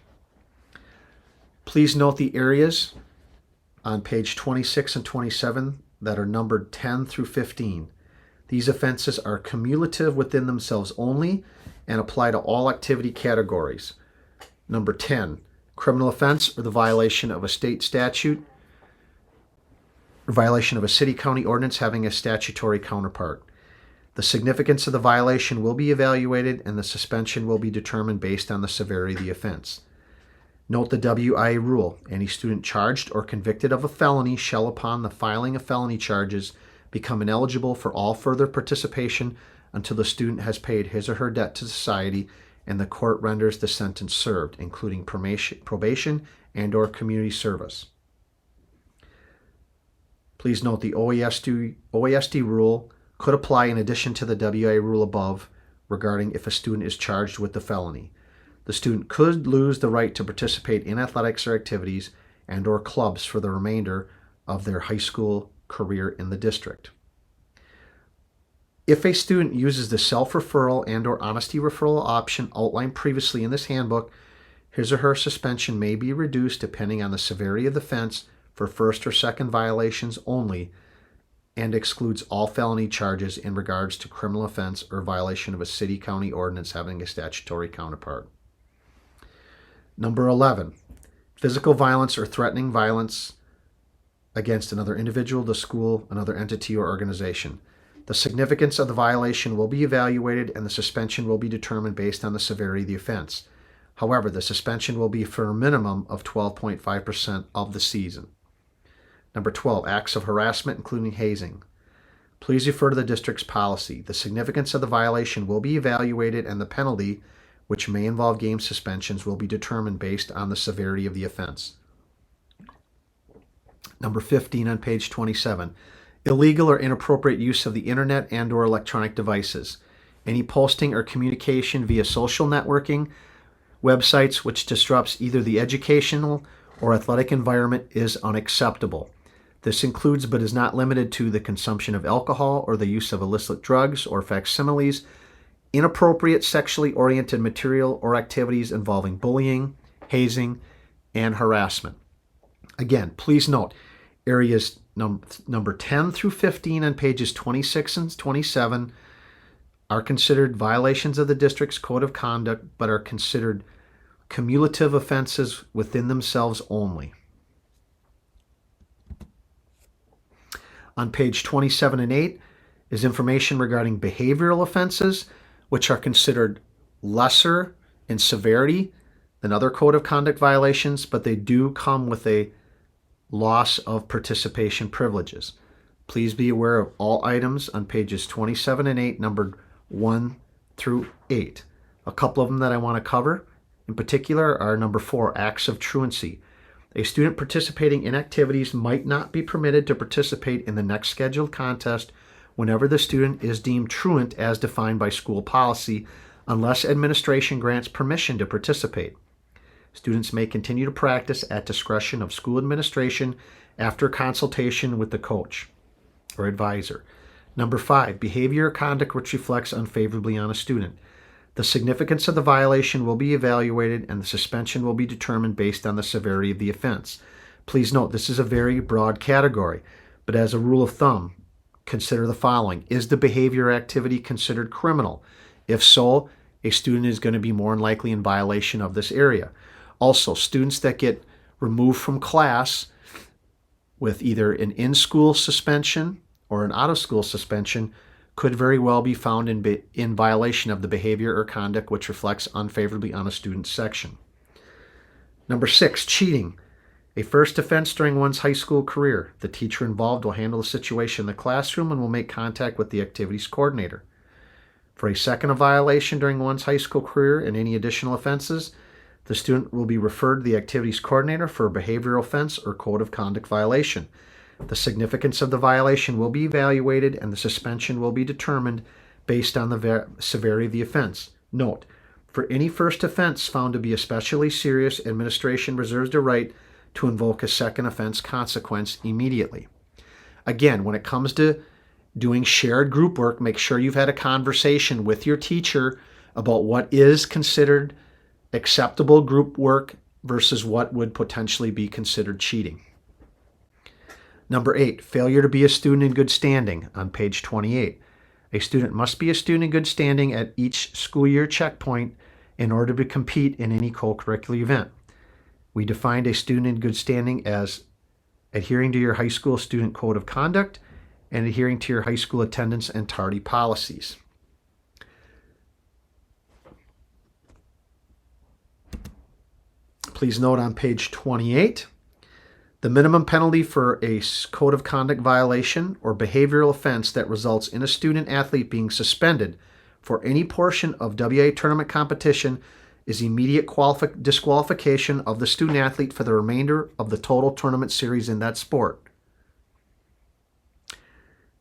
Please note the areas on page 26 and 27 that are numbered 10 through 15. These offenses are cumulative within themselves only and apply to all activity categories. Number 10, criminal offense or the violation of a state statute or violation of a city county ordinance having a statutory counterpart. The significance of the violation will be evaluated and the suspension will be determined based on the severity of the offense. Note the WIAA rule. Any student charged or convicted of a felony shall, upon the filing of felony charges, become ineligible for all further participation until the student has paid his or her debt to society and the court renders the sentence served, including probation and or community service. Please note the OASD rule could apply in addition to the WIAA rule above regarding if a student is charged with the felony. The student could lose the right to participate in athletics or activities and or clubs for the remainder of their high school career in the district. If a student uses the self-referral and or honesty referral option outlined previously in this handbook, his or her suspension may be reduced depending on the severity of the offense for first or second violations only, and excludes all felony charges in regards to criminal offense or violation of a city, county ordinance having a statutory counterpart. Number 11, physical violence or threatening violence against another individual, the school, another entity, or organization. The significance of the violation will be evaluated and the suspension will be determined based on the severity of the offense. However, the suspension will be for a minimum of 12.5% of the season. Number 12, acts of harassment, including hazing. Please refer to the district's policy. The significance of the violation will be evaluated and the penalty, which may involve game suspensions, will be determined based on the severity of the offense. Number 15 on page 27, illegal or inappropriate use of the internet and or electronic devices. Any posting or communication via social networking websites which disrupts either the educational or athletic environment is unacceptable. This includes but is not limited to the consumption of alcohol or the use of illicit drugs or facsimiles, inappropriate sexually oriented material or activities involving bullying, hazing, and harassment. Again, please note, areas number 10 through 15 on pages 26 and 27 are considered violations of the district's code of conduct, but are considered cumulative offenses within themselves only. On page 27 and 8 is information regarding behavioral offenses, which are considered lesser in severity than other code of conduct violations, but they do come with a loss of participation privileges. Please be aware of all items on pages 27 and 8, numbered 1 through 8. A couple of them that I want to cover in particular are number 4, acts of truancy. A student participating in activities might not be permitted to participate in the next scheduled contest whenever the student is deemed truant as defined by school policy, unless administration grants permission to participate. Students may continue to practice at discretion of school administration after consultation with the coach or advisor. Number 5, behavior or conduct which reflects unfavorably on a student. The significance of the violation will be evaluated and the suspension will be determined based on the severity of the offense. Please note, this is a very broad category, but as a rule of thumb, consider the following. Is the behavior or activity considered criminal? If so, a student is going to be more than likely in violation of this area. Also, students that get removed from class with either an in-school suspension or an out-of-school suspension could very well be found in violation of the behavior or conduct which reflects unfavorably on a student's section. Number 6, cheating. A first offense during one's high school career. The teacher involved will handle the situation in the classroom and will make contact with the activities coordinator. For a second violation during one's high school career and any additional offenses, the student will be referred to the activities coordinator for a behavioral offense or code of conduct violation. The significance of the violation will be evaluated and the suspension will be determined based on the severity of the offense. Note, for any first offense found to be especially serious, administration reserves the right to invoke a second offense consequence immediately. Again, when it comes to doing shared group work, make sure you've had a conversation with your teacher about what is considered acceptable group work versus what would potentially be considered cheating. Number 8, failure to be a student in good standing on page 28. A student must be a student in good standing at each school year checkpoint in order to compete in any co-curricular event. We defined a student in good standing as adhering to your high school student code of conduct and adhering to your high school attendance and tardy policies. Please note on page 28, the minimum penalty for a code of conduct violation or behavioral offense that results in a student athlete being suspended for any portion of WIAA tournament competition is immediate disqualification of the student athlete for the remainder of the total tournament series in that sport.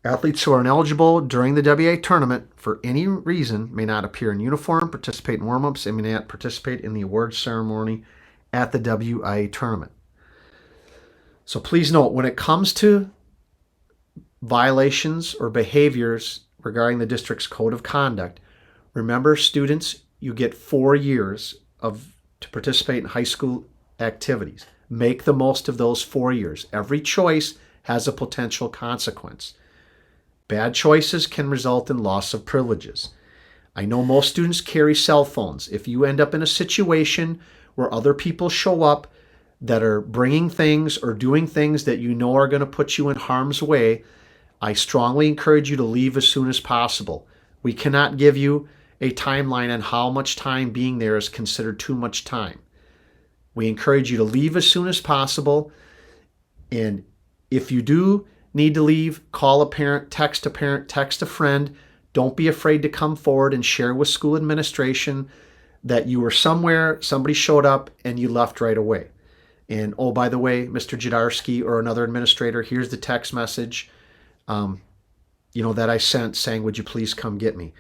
Athletes who are ineligible during the WIAA tournament for any reason may not appear in uniform, participate in warm-ups, and may not participate in the awards ceremony at the WIAA tournament. So please note, when it comes to violations or behaviors regarding the district's code of conduct, remember, students, you get 4 years to participate in high school activities. Make the most of those 4 years. Every choice has a potential consequence. Bad choices can result in loss of privileges. I know most students carry cell phones. If you end up in a situation where other people show up that are bringing things or doing things that you know are going to put you in harm's way, I strongly encourage you to leave as soon as possible. We cannot give you a timeline on how much time being there is considered too much time. We encourage you to leave as soon as possible. And if you do need to leave, call a parent, text a friend. Don't be afraid to come forward and share with school administration that you were somewhere, somebody showed up, and you left right away. And, oh, by the way, Mr. Jadarski or another administrator, here's the text message that I sent saying, would you please come get me?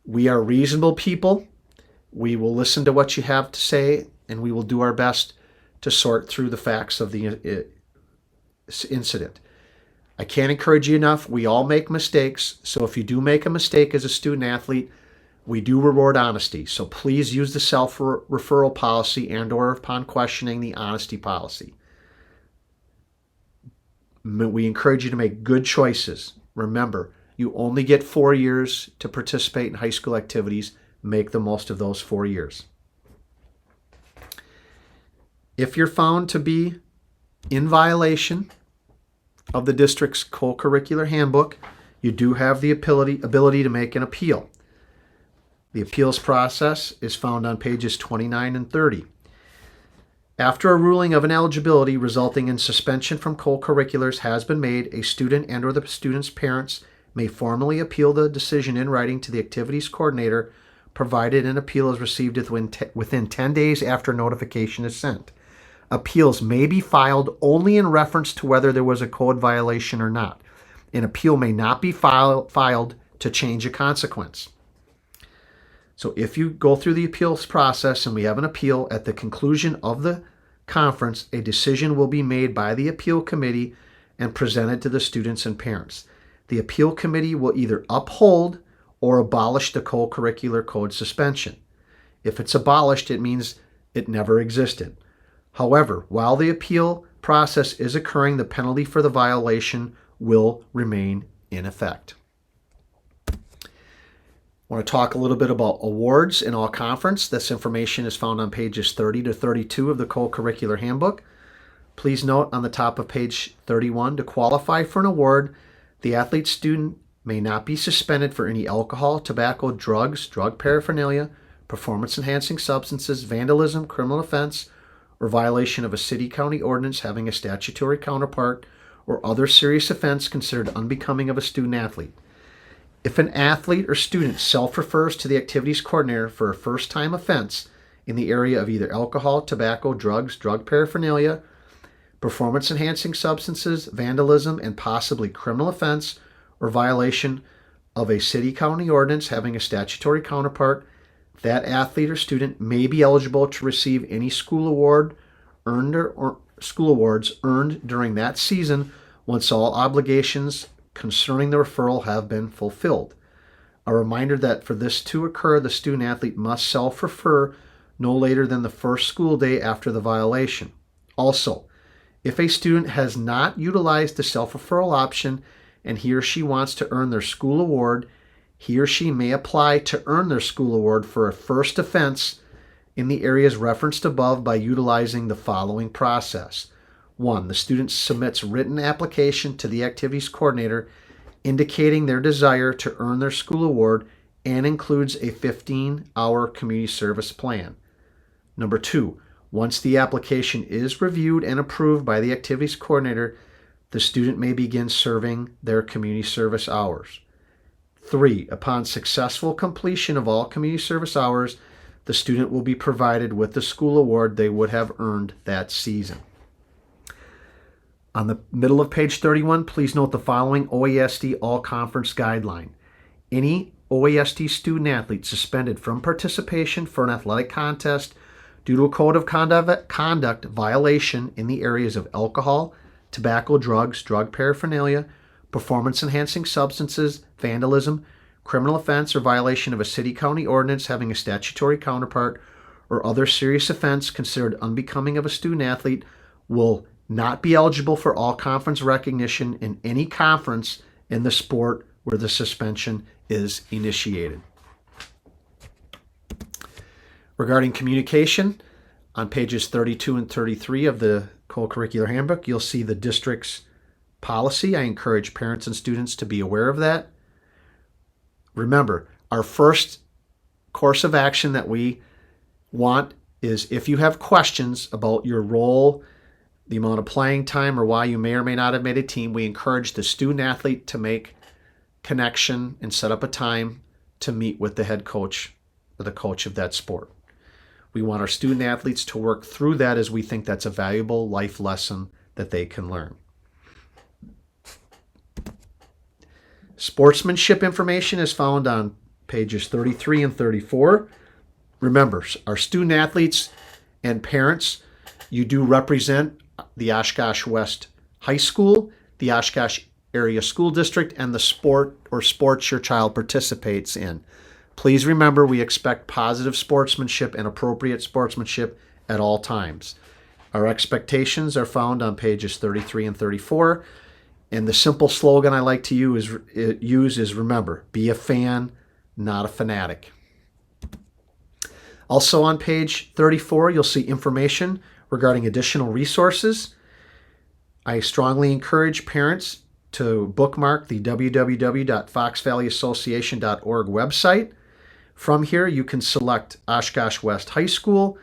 We are reasonable people. We will listen to what you have to say, and we will do our best to sort through the facts of the incident. I can't encourage you enough. We all make mistakes. So if you do make a mistake as a student athlete, we do reward honesty. So please use the self-referral policy and or upon questioning the honesty policy. We encourage you to make good choices. Remember, you only get 4 years to participate in high school activities. Make the most of those 4 years. If you're found to be in violation of the district's co-curricular handbook, you do have the ability to make an appeal. The appeals process is found on pages 29 and 30. After a ruling of ineligibility resulting in suspension from co-curriculars has been made, a student and or the student's parents may formally appeal the decision in writing to the activities coordinator, provided an appeal is received within 10 days after notification is sent. Appeals may be filed only in reference to whether there was a code violation or not. An appeal may not be filed to change a consequence. So if you go through the appeals process and we have an appeal, at the conclusion of the conference, a decision will be made by the appeal committee and presented to the students and parents. The appeal committee will either uphold or abolish the co-curricular code suspension. If it's abolished, it means it never existed. However, while the appeal process is occurring, the penalty for the violation will remain in effect. I want to talk a little bit about awards in all conference. This information is found on pages 30 to 32 of the Co-Curricular Handbook. Please note on the top of page 31, to qualify for an award, the athlete student may not be suspended for any alcohol, tobacco, drugs, drug paraphernalia, performance-enhancing substances, vandalism, criminal offense, or violation of a city-county ordinance having a statutory counterpart, or other serious offense considered unbecoming of a student athlete. If an athlete or student self-refers to the activities coordinator for a first-time offense in the area of either alcohol, tobacco, drugs, drug paraphernalia, performance-enhancing substances, vandalism, and possibly criminal offense or violation of a city-county ordinance having a statutory counterpart, that athlete or student may be eligible to receive any school award earned or school awards earned during that season once all obligations concerning the referral have been fulfilled. A reminder that for this to occur, the student athlete must self-refer no later than the first school day after the violation. Also, if a student has not utilized the self-referral option and he or she wants to earn their school award, he or she may apply to earn their school award for a first offense in the areas referenced above by utilizing the following process. 1. The student submits written application to the activities coordinator indicating their desire to earn their school award and includes a 15-hour community service plan. Number 2. Once the application is reviewed and approved by the activities coordinator, the student may begin serving their community service hours. 3. Upon successful completion of all community service hours, the student will be provided with the school award they would have earned that season. On the middle of page 31, please note the following OASD All-Conference Guideline. Any OASD student athlete suspended from participation for an athletic contest due to a code of conduct violation in the areas of alcohol, tobacco, drugs, drug paraphernalia, performance-enhancing substances, vandalism, criminal offense or violation of a city-county ordinance having a statutory counterpart, or other serious offense considered unbecoming of a student-athlete will not be eligible for all-conference recognition in any conference in the sport where the suspension is initiated. Regarding communication, on pages 32 and 33 of the Co-Curricular Handbook, you'll see the district's policy. I encourage parents and students to be aware of that. Remember, our first course of action that we want is if you have questions about your role, the amount of playing time, or why you may or may not have made a team, we encourage the student athlete to make connection and set up a time to meet with the head coach or the coach of that sport. We want our student athletes to work through that as we think that's a valuable life lesson that they can learn. Sportsmanship information is found on pages 33 and 34. Remember, our student athletes and parents, you do represent the Oshkosh West High School, the Oshkosh Area School District, and the sport or sports your child participates in. Please remember, we expect positive sportsmanship and appropriate sportsmanship at all times. Our expectations are found on pages 33 and 34. And the simple slogan I like to use is remember, be a fan, not a fanatic. Also on page 34, you'll see information regarding additional resources. I strongly encourage parents to bookmark the www.foxvalleyassociation.org website. From here, you can select Oshkosh West High School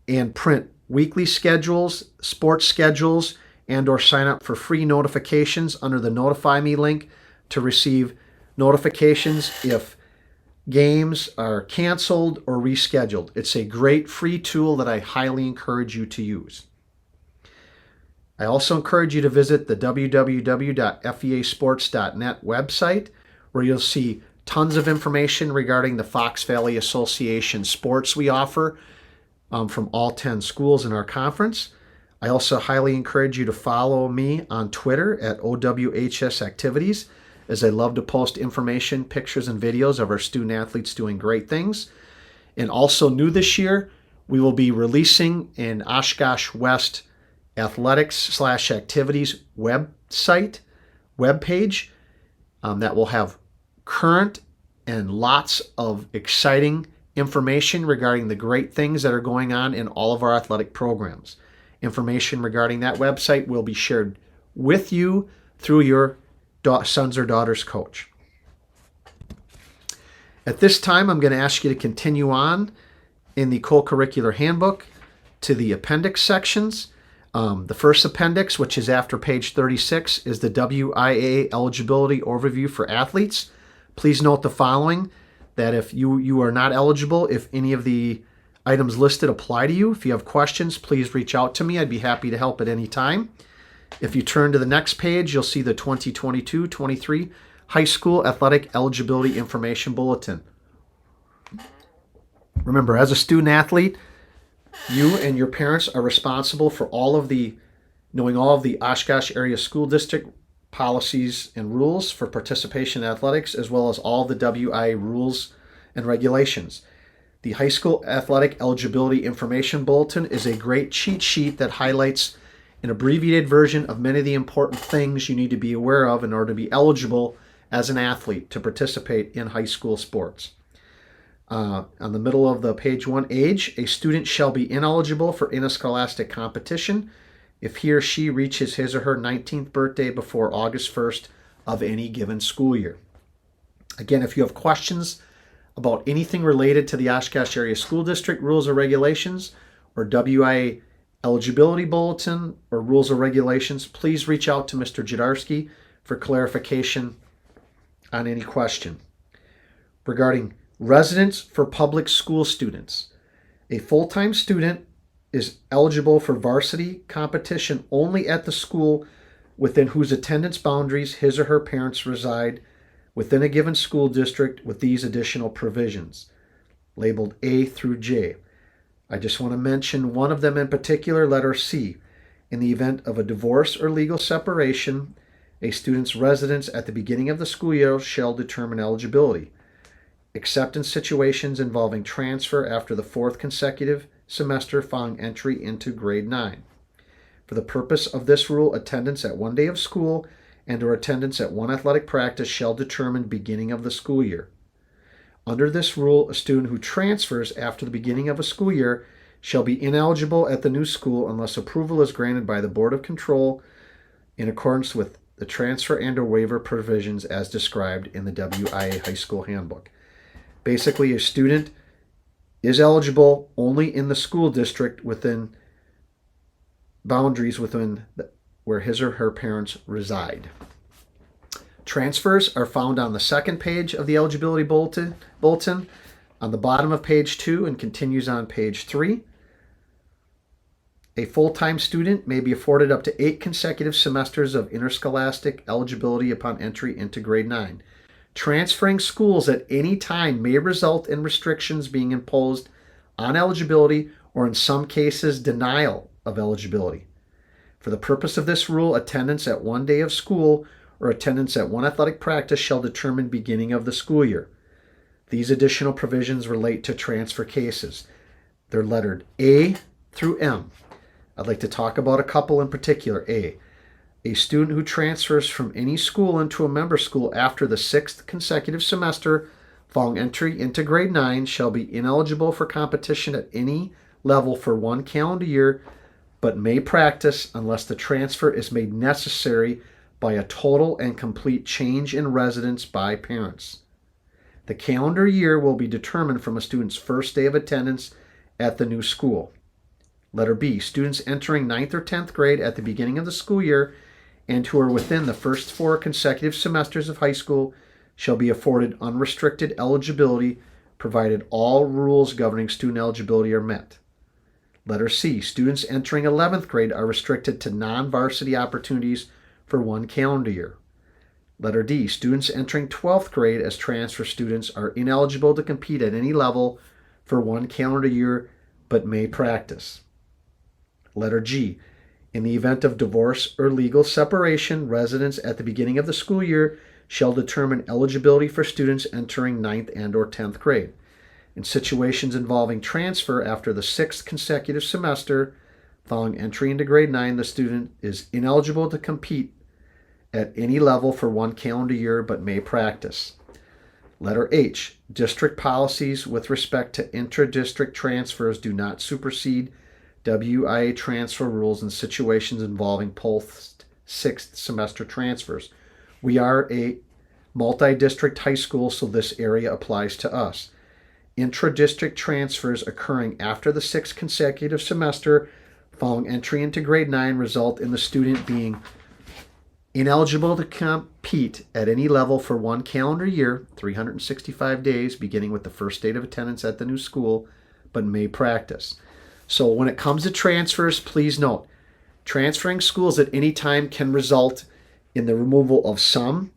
and print weekly schedules, sports schedules, and or sign up for free notifications under the Notify Me link to receive notifications if games are canceled or rescheduled. It's a great free tool that I highly encourage you to use. I also encourage you to visit the www.feasports.net website, where you'll see tons of information regarding the Fox Valley Association sports we offer from all 10 schools in our conference. I also highly encourage you to follow me on Twitter at OWHS Activities, as I love to post information, pictures, and videos of our student athletes doing great things. And also new this year, we will be releasing an Oshkosh West Athletics/Activities webpage that will have current and lots of exciting information regarding the great things that are going on in all of our athletic programs. Information regarding that website will be shared with you through your sons or daughters' coach. At this time, I'm going to ask you to continue on in the Co-Curricular Handbook to the appendix sections. The first appendix, which is after page 36, is the WIAA Eligibility Overview for Athletes. Please note the following, that if you are not eligible, if any of the items listed apply to you, if you have questions, please reach out to me. I'd be happy to help at any time. If you turn to the next page, you'll see the 2022-23 High School Athletic Eligibility Information Bulletin. Remember, as a student athlete, you and your parents are responsible for knowing all of the Oshkosh Area School District policies and rules for participation in athletics, as well as all the WIAA rules and regulations. The High School Athletic Eligibility Information Bulletin is a great cheat sheet that highlights an abbreviated version of many of the important things you need to be aware of in order to be eligible as an athlete to participate in high school sports. On the middle of the page 1, age, a student shall be ineligible for interscholastic competition if he or she reaches his or her 19th birthday before August 1st of any given school year. Again, if you have questions about anything related to the Oshkosh Area School District rules or regulations, or WIAA Eligibility Bulletin or Rules or Regulations, please reach out to Mr. Jadarski for clarification on any question. Regarding residence for public school students, a full-time student is eligible for varsity competition only at the school within whose attendance boundaries his or her parents reside within a given school district with these additional provisions, labeled A through J. I just want to mention one of them in particular, letter C. In the event of a divorce or legal separation, a student's residence at the beginning of the school year shall determine eligibility, except in situations involving transfer after the fourth consecutive semester following entry into grade 9. For the purpose of this rule, attendance at one day of school and or attendance at one athletic practice shall determine beginning of the school year. Under this rule, a student who transfers after the beginning of a school year shall be ineligible at the new school unless approval is granted by the Board of Control in accordance with the transfer and or waiver provisions as described in the WIAA High School Handbook. Basically, a student is eligible only in the school district within boundaries where his or her parents reside. Transfers are found on the second page of the eligibility bulletin on the bottom of page 2 and continues on page 3. A full-time student may be afforded up to 8 consecutive semesters of interscholastic eligibility upon entry into grade 9. Transferring schools at any time may result in restrictions being imposed on eligibility or in some cases denial of eligibility. For the purpose of this rule, attendance at one day of school or attendance at one athletic practice shall determine beginning of the school year. These additional provisions relate to transfer cases. They're lettered A through M. I'd like to talk about a couple in particular. A student who transfers from any school into a member school after the 6th consecutive semester following entry into grade 9 shall be ineligible for competition at any level for one calendar year, but may practice unless the transfer is made necessary by a total and complete change in residence by parents. The calendar year will be determined from a student's first day of attendance at the new school. Letter B, students entering 9th or 10th grade at the beginning of the school year and who are within the first 4 consecutive semesters of high school shall be afforded unrestricted eligibility provided all rules governing student eligibility are met. Letter C, students entering 11th grade are restricted to non-varsity opportunities for one calendar year. Letter D, students entering 12th grade as transfer students are ineligible to compete at any level for one calendar year but may practice. Letter G, in the event of divorce or legal separation, residence at the beginning of the school year shall determine eligibility for students entering 9th and or 10th grade. In situations involving transfer after the 6th consecutive semester following entry into grade 9, the student is ineligible to compete at any level for one calendar year but may practice. Letter H, district policies with respect to intra-district transfers do not supersede WIAA transfer rules in situations involving post-6th semester transfers. We are a multi-district high school, so this area applies to us. Intra-district transfers occurring after the 6th consecutive semester following entry into grade 9 result in the student being ineligible to compete at any level for one calendar year, 365 days, beginning with the first date of attendance at the new school, but may practice. So when it comes to transfers, please note, transferring schools at any time can result in the removal of some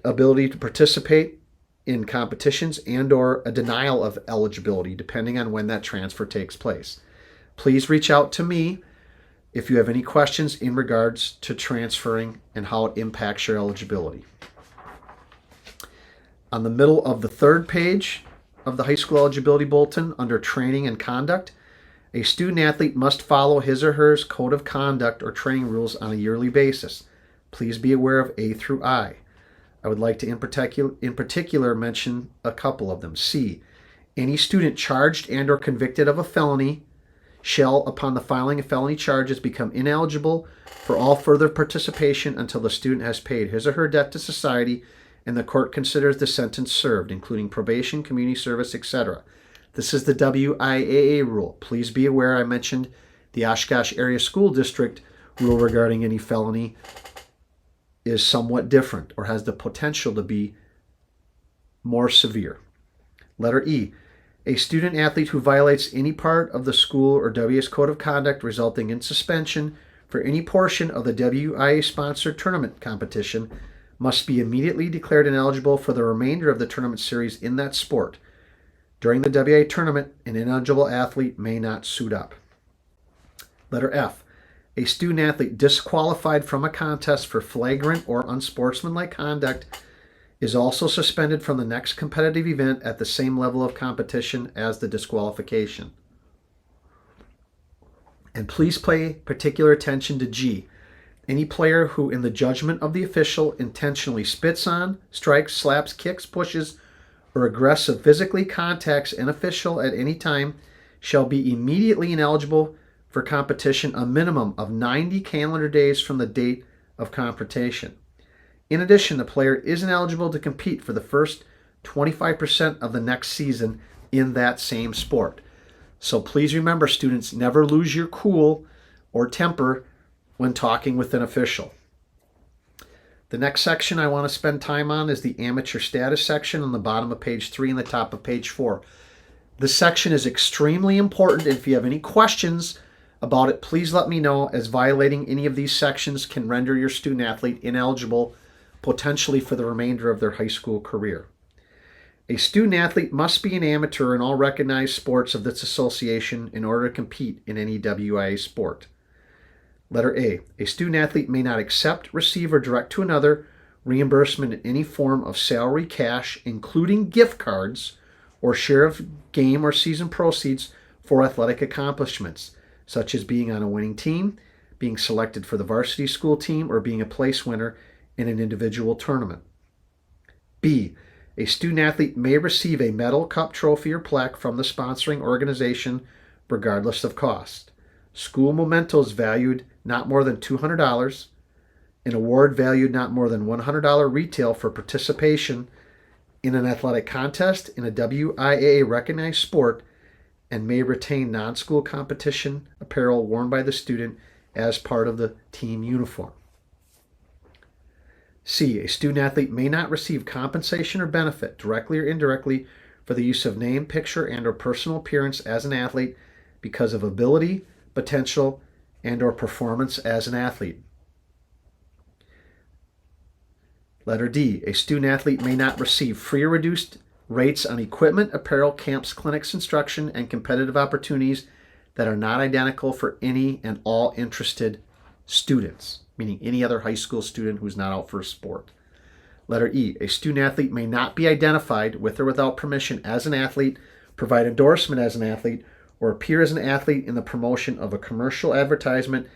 ability to participate in competitions and or a denial of eligibility depending on when that transfer takes place. Please reach out to me if you have any questions in regards to transferring and how it impacts your eligibility. On the middle of the third page of the high school eligibility bulletin under training and conduct, a student athlete must follow his or her code of conduct or training rules on a yearly basis. Please be aware of A through I. I would like to in particular mention a couple of them. C, any student charged and or convicted of a felony shall, upon the filing of felony charges, become ineligible for all further participation until the student has paid his or her debt to society and the court considers the sentence served, including probation, community service, etc. This is the WIAA rule. Please be aware I mentioned the Oshkosh Area School District rule regarding any felony is somewhat different or has the potential to be more severe. Letter E. A student athlete who violates any part of the school or WIA's code of conduct resulting in suspension for any portion of the WIA-sponsored tournament competition must be immediately declared ineligible for the remainder of the tournament series in that sport. During the WIA tournament, an ineligible athlete may not suit up. Letter F. A student athlete disqualified from a contest for flagrant or unsportsmanlike conduct is also suspended from the next competitive event at the same level of competition as the disqualification. And please pay particular attention to G. Any player who, in the judgment of the official, intentionally spits on, strikes, slaps, kicks, pushes, or aggressive physically contacts an official at any time shall be immediately ineligible for competition a minimum of 90 calendar days from the date of competition. In addition, the player is ineligible to compete for the first 25% of the next season in that same sport. So please remember, students, never lose your cool or temper when talking with an official. The next section I want to spend time on is the amateur status section on the bottom of page 3 and the top of page 4. This section is extremely important. If you have any questions about it, please let me know, as violating any of these sections can render your student athlete ineligible potentially for the remainder of their high school career. A student athlete must be an amateur in all recognized sports of this association in order to compete in any WIA sport. Letter A. A student athlete may not accept, receive, or direct to another reimbursement in any form of salary, cash, including gift cards, or share of game or season proceeds for athletic accomplishments, such as being on a winning team, being selected for the varsity school team, or being a place winner in an individual tournament. B. A student athlete may receive a medal, cup, trophy, or plaque from the sponsoring organization regardless of cost. School mementos valued not more than $200, an award valued not more than $100 retail for participation in an athletic contest in a WIAA recognized sport, and may retain non-school competition apparel worn by the student as part of the team uniform. C. A student athlete may not receive compensation or benefit, directly or indirectly, for the use of name, picture, and or personal appearance as an athlete because of ability, potential, and or performance as an athlete. Letter D. A student athlete may not receive free or reduced rates on equipment, apparel, camps, clinics, instruction, and competitive opportunities that are not identical for any and all interested students, meaning any other high school student who's not out for a sport. Letter E. A student athlete may not be identified with or without permission as an athlete, provide endorsement as an athlete, or appear as an athlete in the promotion of a commercial advertisement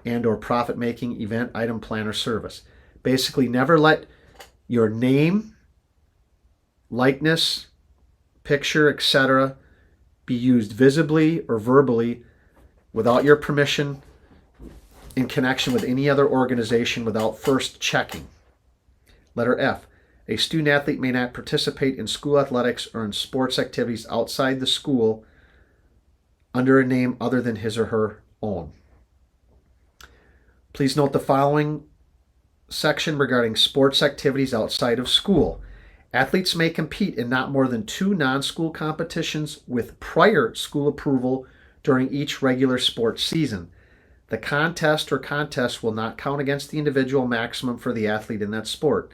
and or profit-making event, item, plan, or service. Basically, never let your name, likeness, picture, etc. be used visibly or verbally without your permission in connection with any other organization without first checking. Letter F. A student athlete may not participate in school athletics or in sports activities outside the school under a name other than his or her own. Please note the following section regarding sports activities outside of school. Athletes may compete in not more than 2 non-school competitions with prior school approval during each regular sports season. The contest or contests will not count against the individual maximum for the athlete in that sport.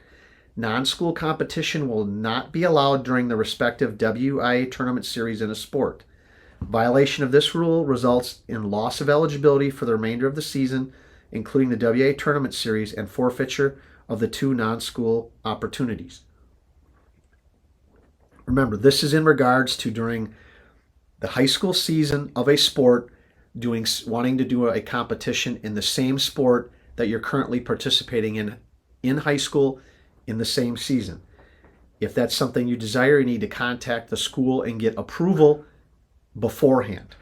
Non-school competition will not be allowed during the respective WIA tournament series in a sport. Violation of this rule results in loss of eligibility for the remainder of the season, including the WIA tournament series, and forfeiture of the 2 non-school opportunities. Remember, this is in regards to during the high school season of a sport, wanting to do a competition in the same sport that you're currently participating in high school in the same season. If that's something you desire, you need to contact the school and get approval beforehand.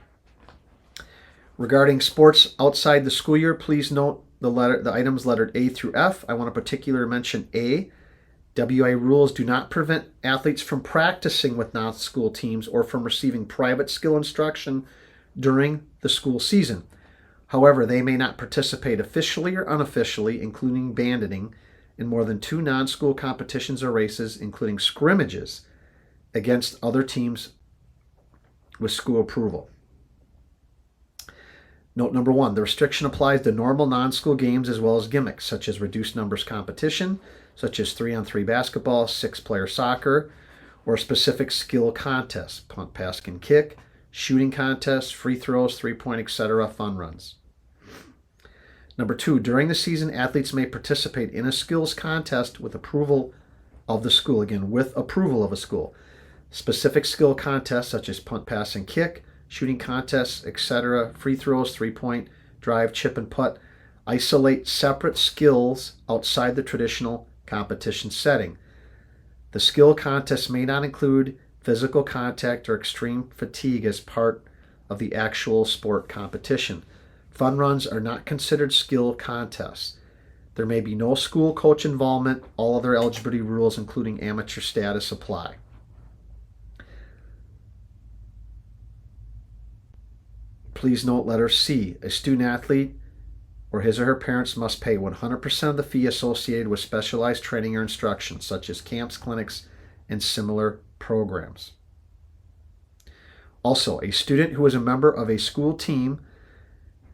Regarding sports outside the school year, please note the items lettered A through F. I want to particularly mention A. WIAA rules do not prevent athletes from practicing with non-school teams or from receiving private skill instruction during the school season. However, they may not participate officially or unofficially, including banditing, in more than 2 non-school competitions or races, including scrimmages against other teams with school approval. Note number 1, the restriction applies to normal non-school games as well as gimmicks, such as reduced numbers competition, such as 3-on-3 basketball, 6-player soccer, or specific skill contests, punt, pass, and kick, shooting contests, free throws, three-point, etc., fun runs. Number 2, during the season, athletes may participate in a skills contest with approval of the school. Again, with approval of a school. Specific skill contests such as punt, pass, and kick, shooting contests, etc., free throws, three-point, drive, chip, and putt, isolate separate skills outside the traditional competition setting. The skill contests may not include physical contact or extreme fatigue as part of the actual sport competition. Fun runs are not considered skill contests. There may be no school coach involvement. All other eligibility rules, including amateur status, apply. Please note letter C. A student athlete or his or her parents must pay 100% of the fee associated with specialized training or instruction, such as camps, clinics, and similar programs. Also, a student who is a member of a school team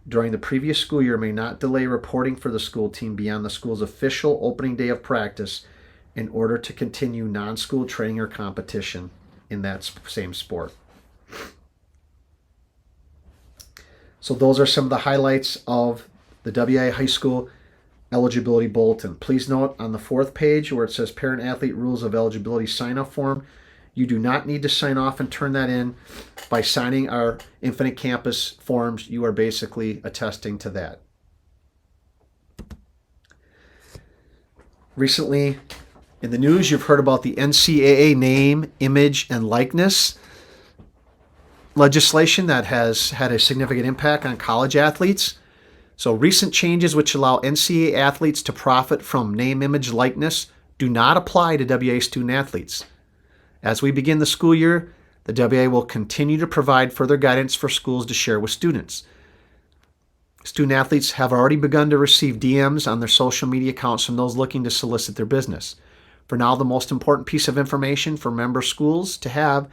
during the previous school year may not delay reporting for the school team beyond the school's official opening day of practice in order to continue non-school training or competition in that same sport. So those are some of the highlights of the WIAA High School Eligibility Bulletin. Please note on the 4th page where it says Parent Athlete Rules of Eligibility Sign-Off Form, you do not need to sign off and turn that in. By signing our Infinite Campus forms, you are basically attesting to that. Recently in the news, you've heard about the NCAA name, image, and likeness legislation that has had a significant impact on college athletes. So recent changes which allow NCAA athletes to profit from name, image, likeness do not apply to WIAA student athletes. As we begin the school year, the WIAA will continue to provide further guidance for schools to share with students. Student athletes have already begun to receive DMs on their social media accounts from those looking to solicit their business. For now, the most important piece of information for member schools to have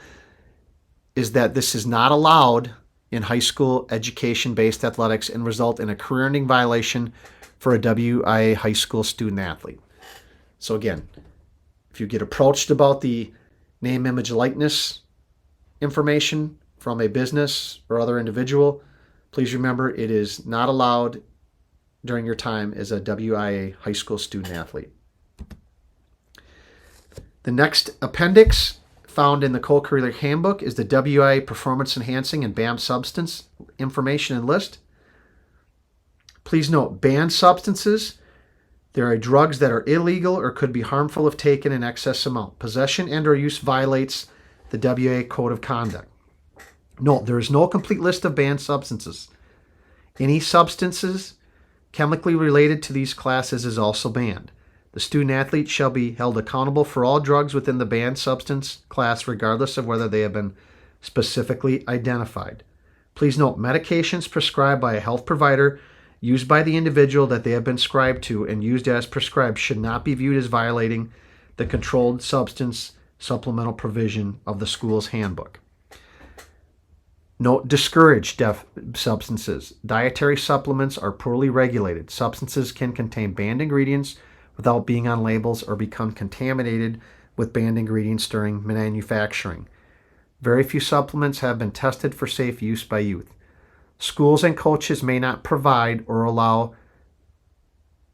is that this is not allowed in high school education-based athletics and result in a career-ending violation for a WIAA high school student athlete. So again, if you get approached about the name, image, likeness information from a business or other individual, please remember it is not allowed during your time as a WIAA high school student athlete. The next appendix found in the Co-Curricular Handbook is the WIAA Performance Enhancing and Banned Substance Information and List. Please note, banned substances, there are drugs that are illegal or could be harmful if taken in excess amount. Possession and or use violates the WIAA Code of Conduct. Note, there is no complete list of banned substances. Any substances chemically related to these classes is also banned. The student athlete shall be held accountable for all drugs within the banned substance class, regardless of whether they have been specifically identified. Please note, medications prescribed by a health provider used by the individual that they have been prescribed to and used as prescribed should not be viewed as violating the controlled substance supplemental provision of the school's handbook. Note, discouraged substances. Dietary supplements are poorly regulated. Substances can contain banned ingredients without being on labels or become contaminated with banned ingredients during manufacturing. Very few supplements have been tested for safe use by youth. Schools and coaches may not provide or allow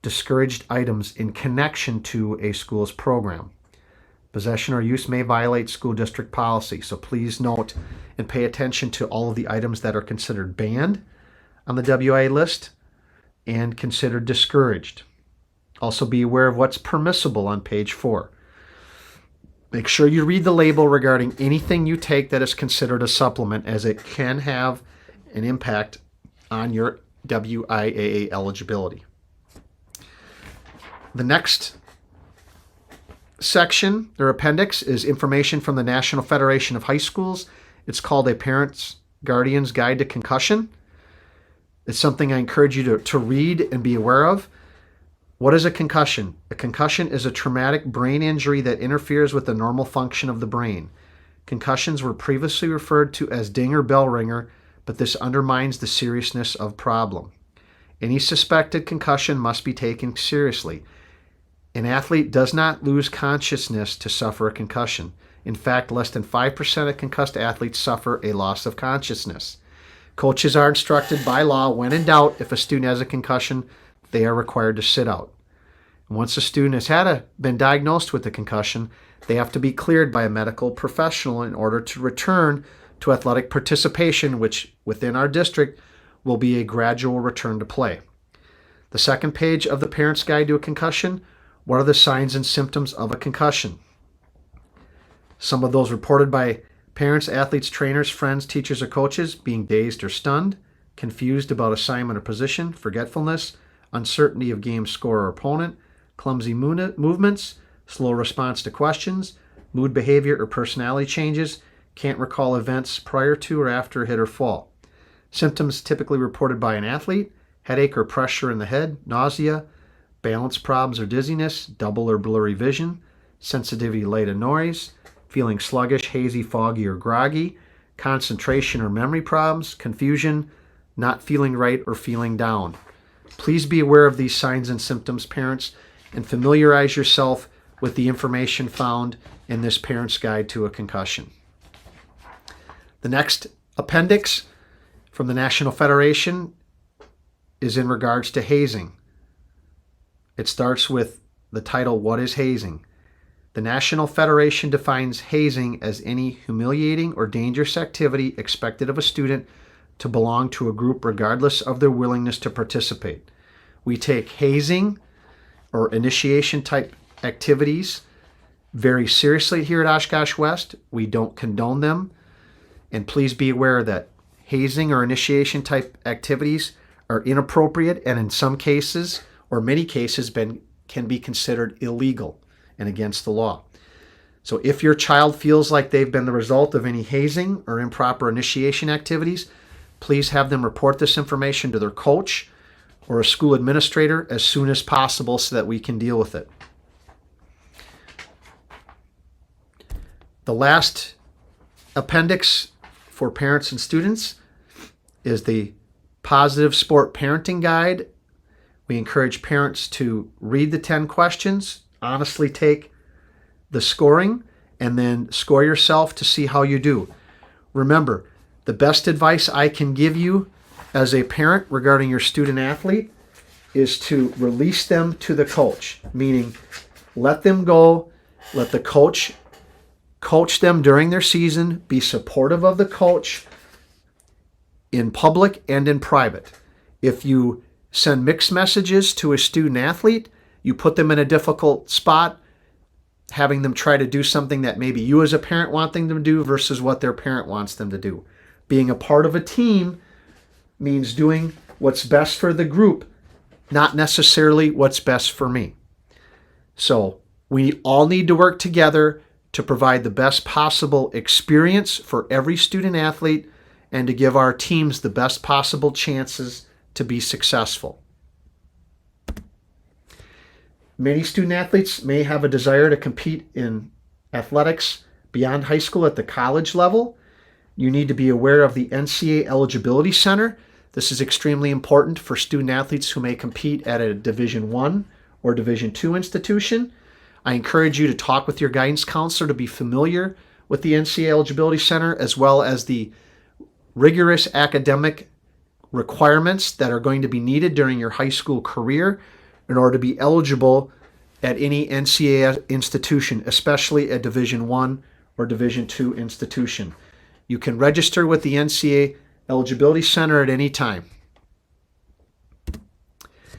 discouraged items in connection to a school's program. Possession or use may violate school district policy, so please note and pay attention to all of the items that are considered banned on the WIAA list and considered discouraged. Also be aware of what's permissible on page 4. Make sure you read the label regarding anything you take that is considered a supplement, as it can have an impact on your WIAA eligibility. The next section or appendix is information from the National Federation of High Schools. It's called a Parent's Guardian's Guide to Concussion. It's something I encourage you to read and be aware of. What is a concussion? A concussion is a traumatic brain injury that interferes with the normal function of the brain. Concussions were previously referred to as ding or bell ringer, but this undermines the seriousness of problem. Any suspected concussion must be taken seriously. An athlete does not lose consciousness to suffer a concussion. In fact, less than 5% of concussed athletes suffer a loss of consciousness. Coaches are instructed by law, when in doubt, if a student has a concussion, they are required to sit out. And once a student has been diagnosed with a concussion, they have to be cleared by a medical professional in order to return to athletic participation, which within our district will be a gradual return to play. The second page of the Parent's Guide to a Concussion: what are the signs and symptoms of a concussion? Some of those reported by parents, athletes, trainers, friends, teachers, or coaches: being dazed or stunned, confused about assignment or position, forgetfulness, uncertainty of game score or opponent, clumsy movements, slow response to questions, mood, behavior, or personality changes, can't recall events prior to or after a hit or fall. Symptoms typically reported by an athlete: headache or pressure in the head, nausea, balance problems or dizziness, double or blurry vision, sensitivity to light and noise, feeling sluggish, hazy, foggy, or groggy, concentration or memory problems, confusion, not feeling right, or feeling down. Please be aware of these signs and symptoms, parents, and familiarize yourself with the information found in this Parent's Guide to a Concussion. The next appendix from the National Federation is in regards to hazing. It starts with the title, "What is hazing?" The National Federation defines hazing as any humiliating or dangerous activity expected of a student to belong to a group regardless of their willingness to participate. We take hazing or initiation type activities very seriously here at Oshkosh West. We don't condone them. And please be aware that hazing or initiation type activities are inappropriate and in some cases, or many cases, can be considered illegal and against the law. So if your child feels like they've been the result of any hazing or improper initiation activities, please have them report this information to their coach or a school administrator as soon as possible so that we can deal with it. The last appendix for parents and students is the Positive Sport Parenting Guide. We encourage parents to read the 10 questions, honestly take the scoring, and then score yourself to see how you do. Remember, the best advice I can give you as a parent regarding your student athlete is to release them to the coach, meaning let them go, let the coach them during their season, be supportive of the coach in public and in private. If you send mixed messages to a student athlete, you put them in a difficult spot, having them try to do something that maybe you as a parent want them to do versus what their parent wants them to do. Being a part of a team means doing what's best for the group, not necessarily what's best for me. So we all need to work together to provide the best possible experience for every student athlete and to give our teams the best possible chances to be successful. Many student athletes may have a desire to compete in athletics beyond high school at the college level. You need to be aware of the NCAA Eligibility Center. This is extremely important for student athletes who may compete at a Division I or Division II institution. I encourage you to talk with your guidance counselor to be familiar with the NCAA Eligibility Center, as well as the rigorous academic requirements that are going to be needed during your high school career in order to be eligible at any NCAA institution, especially a Division I or Division II institution. You can register with the NCAA Eligibility Center at any time.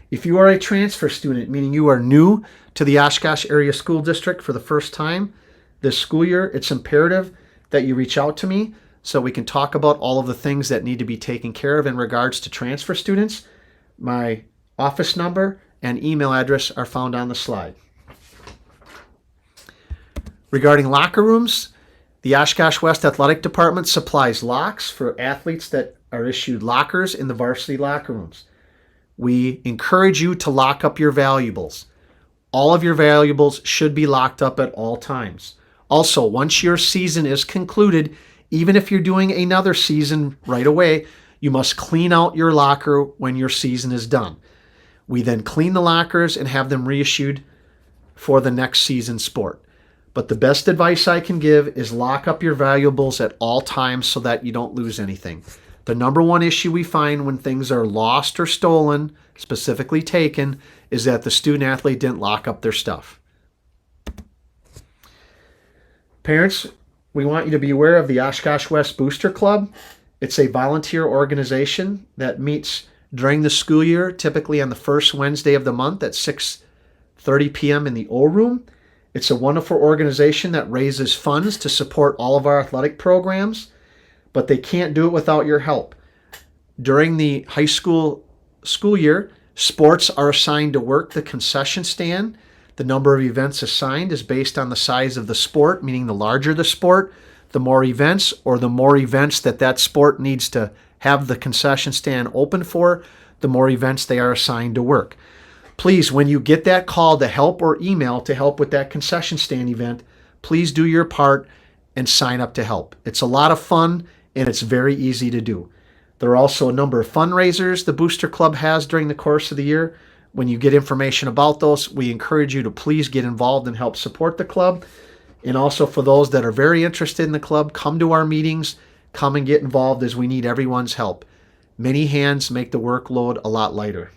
If you are a transfer student, meaning you are new to the Oshkosh Area School District for the first time this school year, it's imperative that you reach out to me so we can talk about all of the things that need to be taken care of in regards to transfer students. My office number and email address are found on the slide. Regarding locker rooms, the Oshkosh West Athletic Department supplies locks for athletes that are issued lockers in the varsity locker rooms. We encourage you to lock up your valuables. All of your valuables should be locked up at all times. Also, once your season is concluded, even if you're doing another season right away, you must clean out your locker when your season is done. We then clean the lockers and have them reissued for the next season's sport. But the best advice I can give is lock up your valuables at all times so that you don't lose anything. The number one issue we find when things are lost or stolen, specifically taken, is that the student athlete didn't lock up their stuff. Parents, we want you to be aware of the Oshkosh West Booster Club. It's a volunteer organization that meets during the school year, typically on the first Wednesday of the month at 6:30 p.m. in the O Room. It's a wonderful organization that raises funds to support all of our athletic programs, but they can't do it without your help. During the high school year, sports are assigned to work the concession stand. The number of events assigned is based on the size of the sport, meaning the larger the sport, the more events, or the more events that sport needs to have the concession stand open for, the more events they are assigned to work. Please, when you get that call to help or email to help with that concession stand event, please do your part and sign up to help. It's a lot of fun and it's very easy to do. There are also a number of fundraisers the Booster Club has during the course of the year. When you get information about those, we encourage you to please get involved and help support the club. And also for those that are very interested in the club, come to our meetings, come and get involved as we need everyone's help. Many hands make the workload a lot lighter.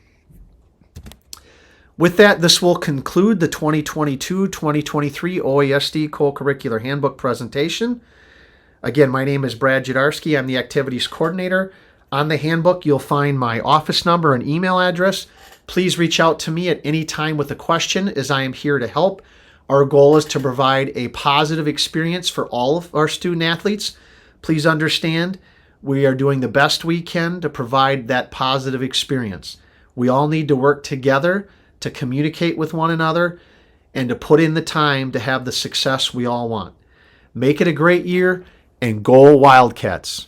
With that, this will conclude the 2022-2023 OASD Co-Curricular Handbook presentation. Again, my name is Brad Jadarski. I'm the Activities Coordinator. On the handbook, you'll find my office number and email address. Please reach out to me at any time with a question, as I am here to help. Our goal is to provide a positive experience for all of our student athletes. Please understand, we are doing the best we can to provide that positive experience. We all need to work together to communicate with one another and to put in the time to have the success we all want. Make it a great year and go Wildcats.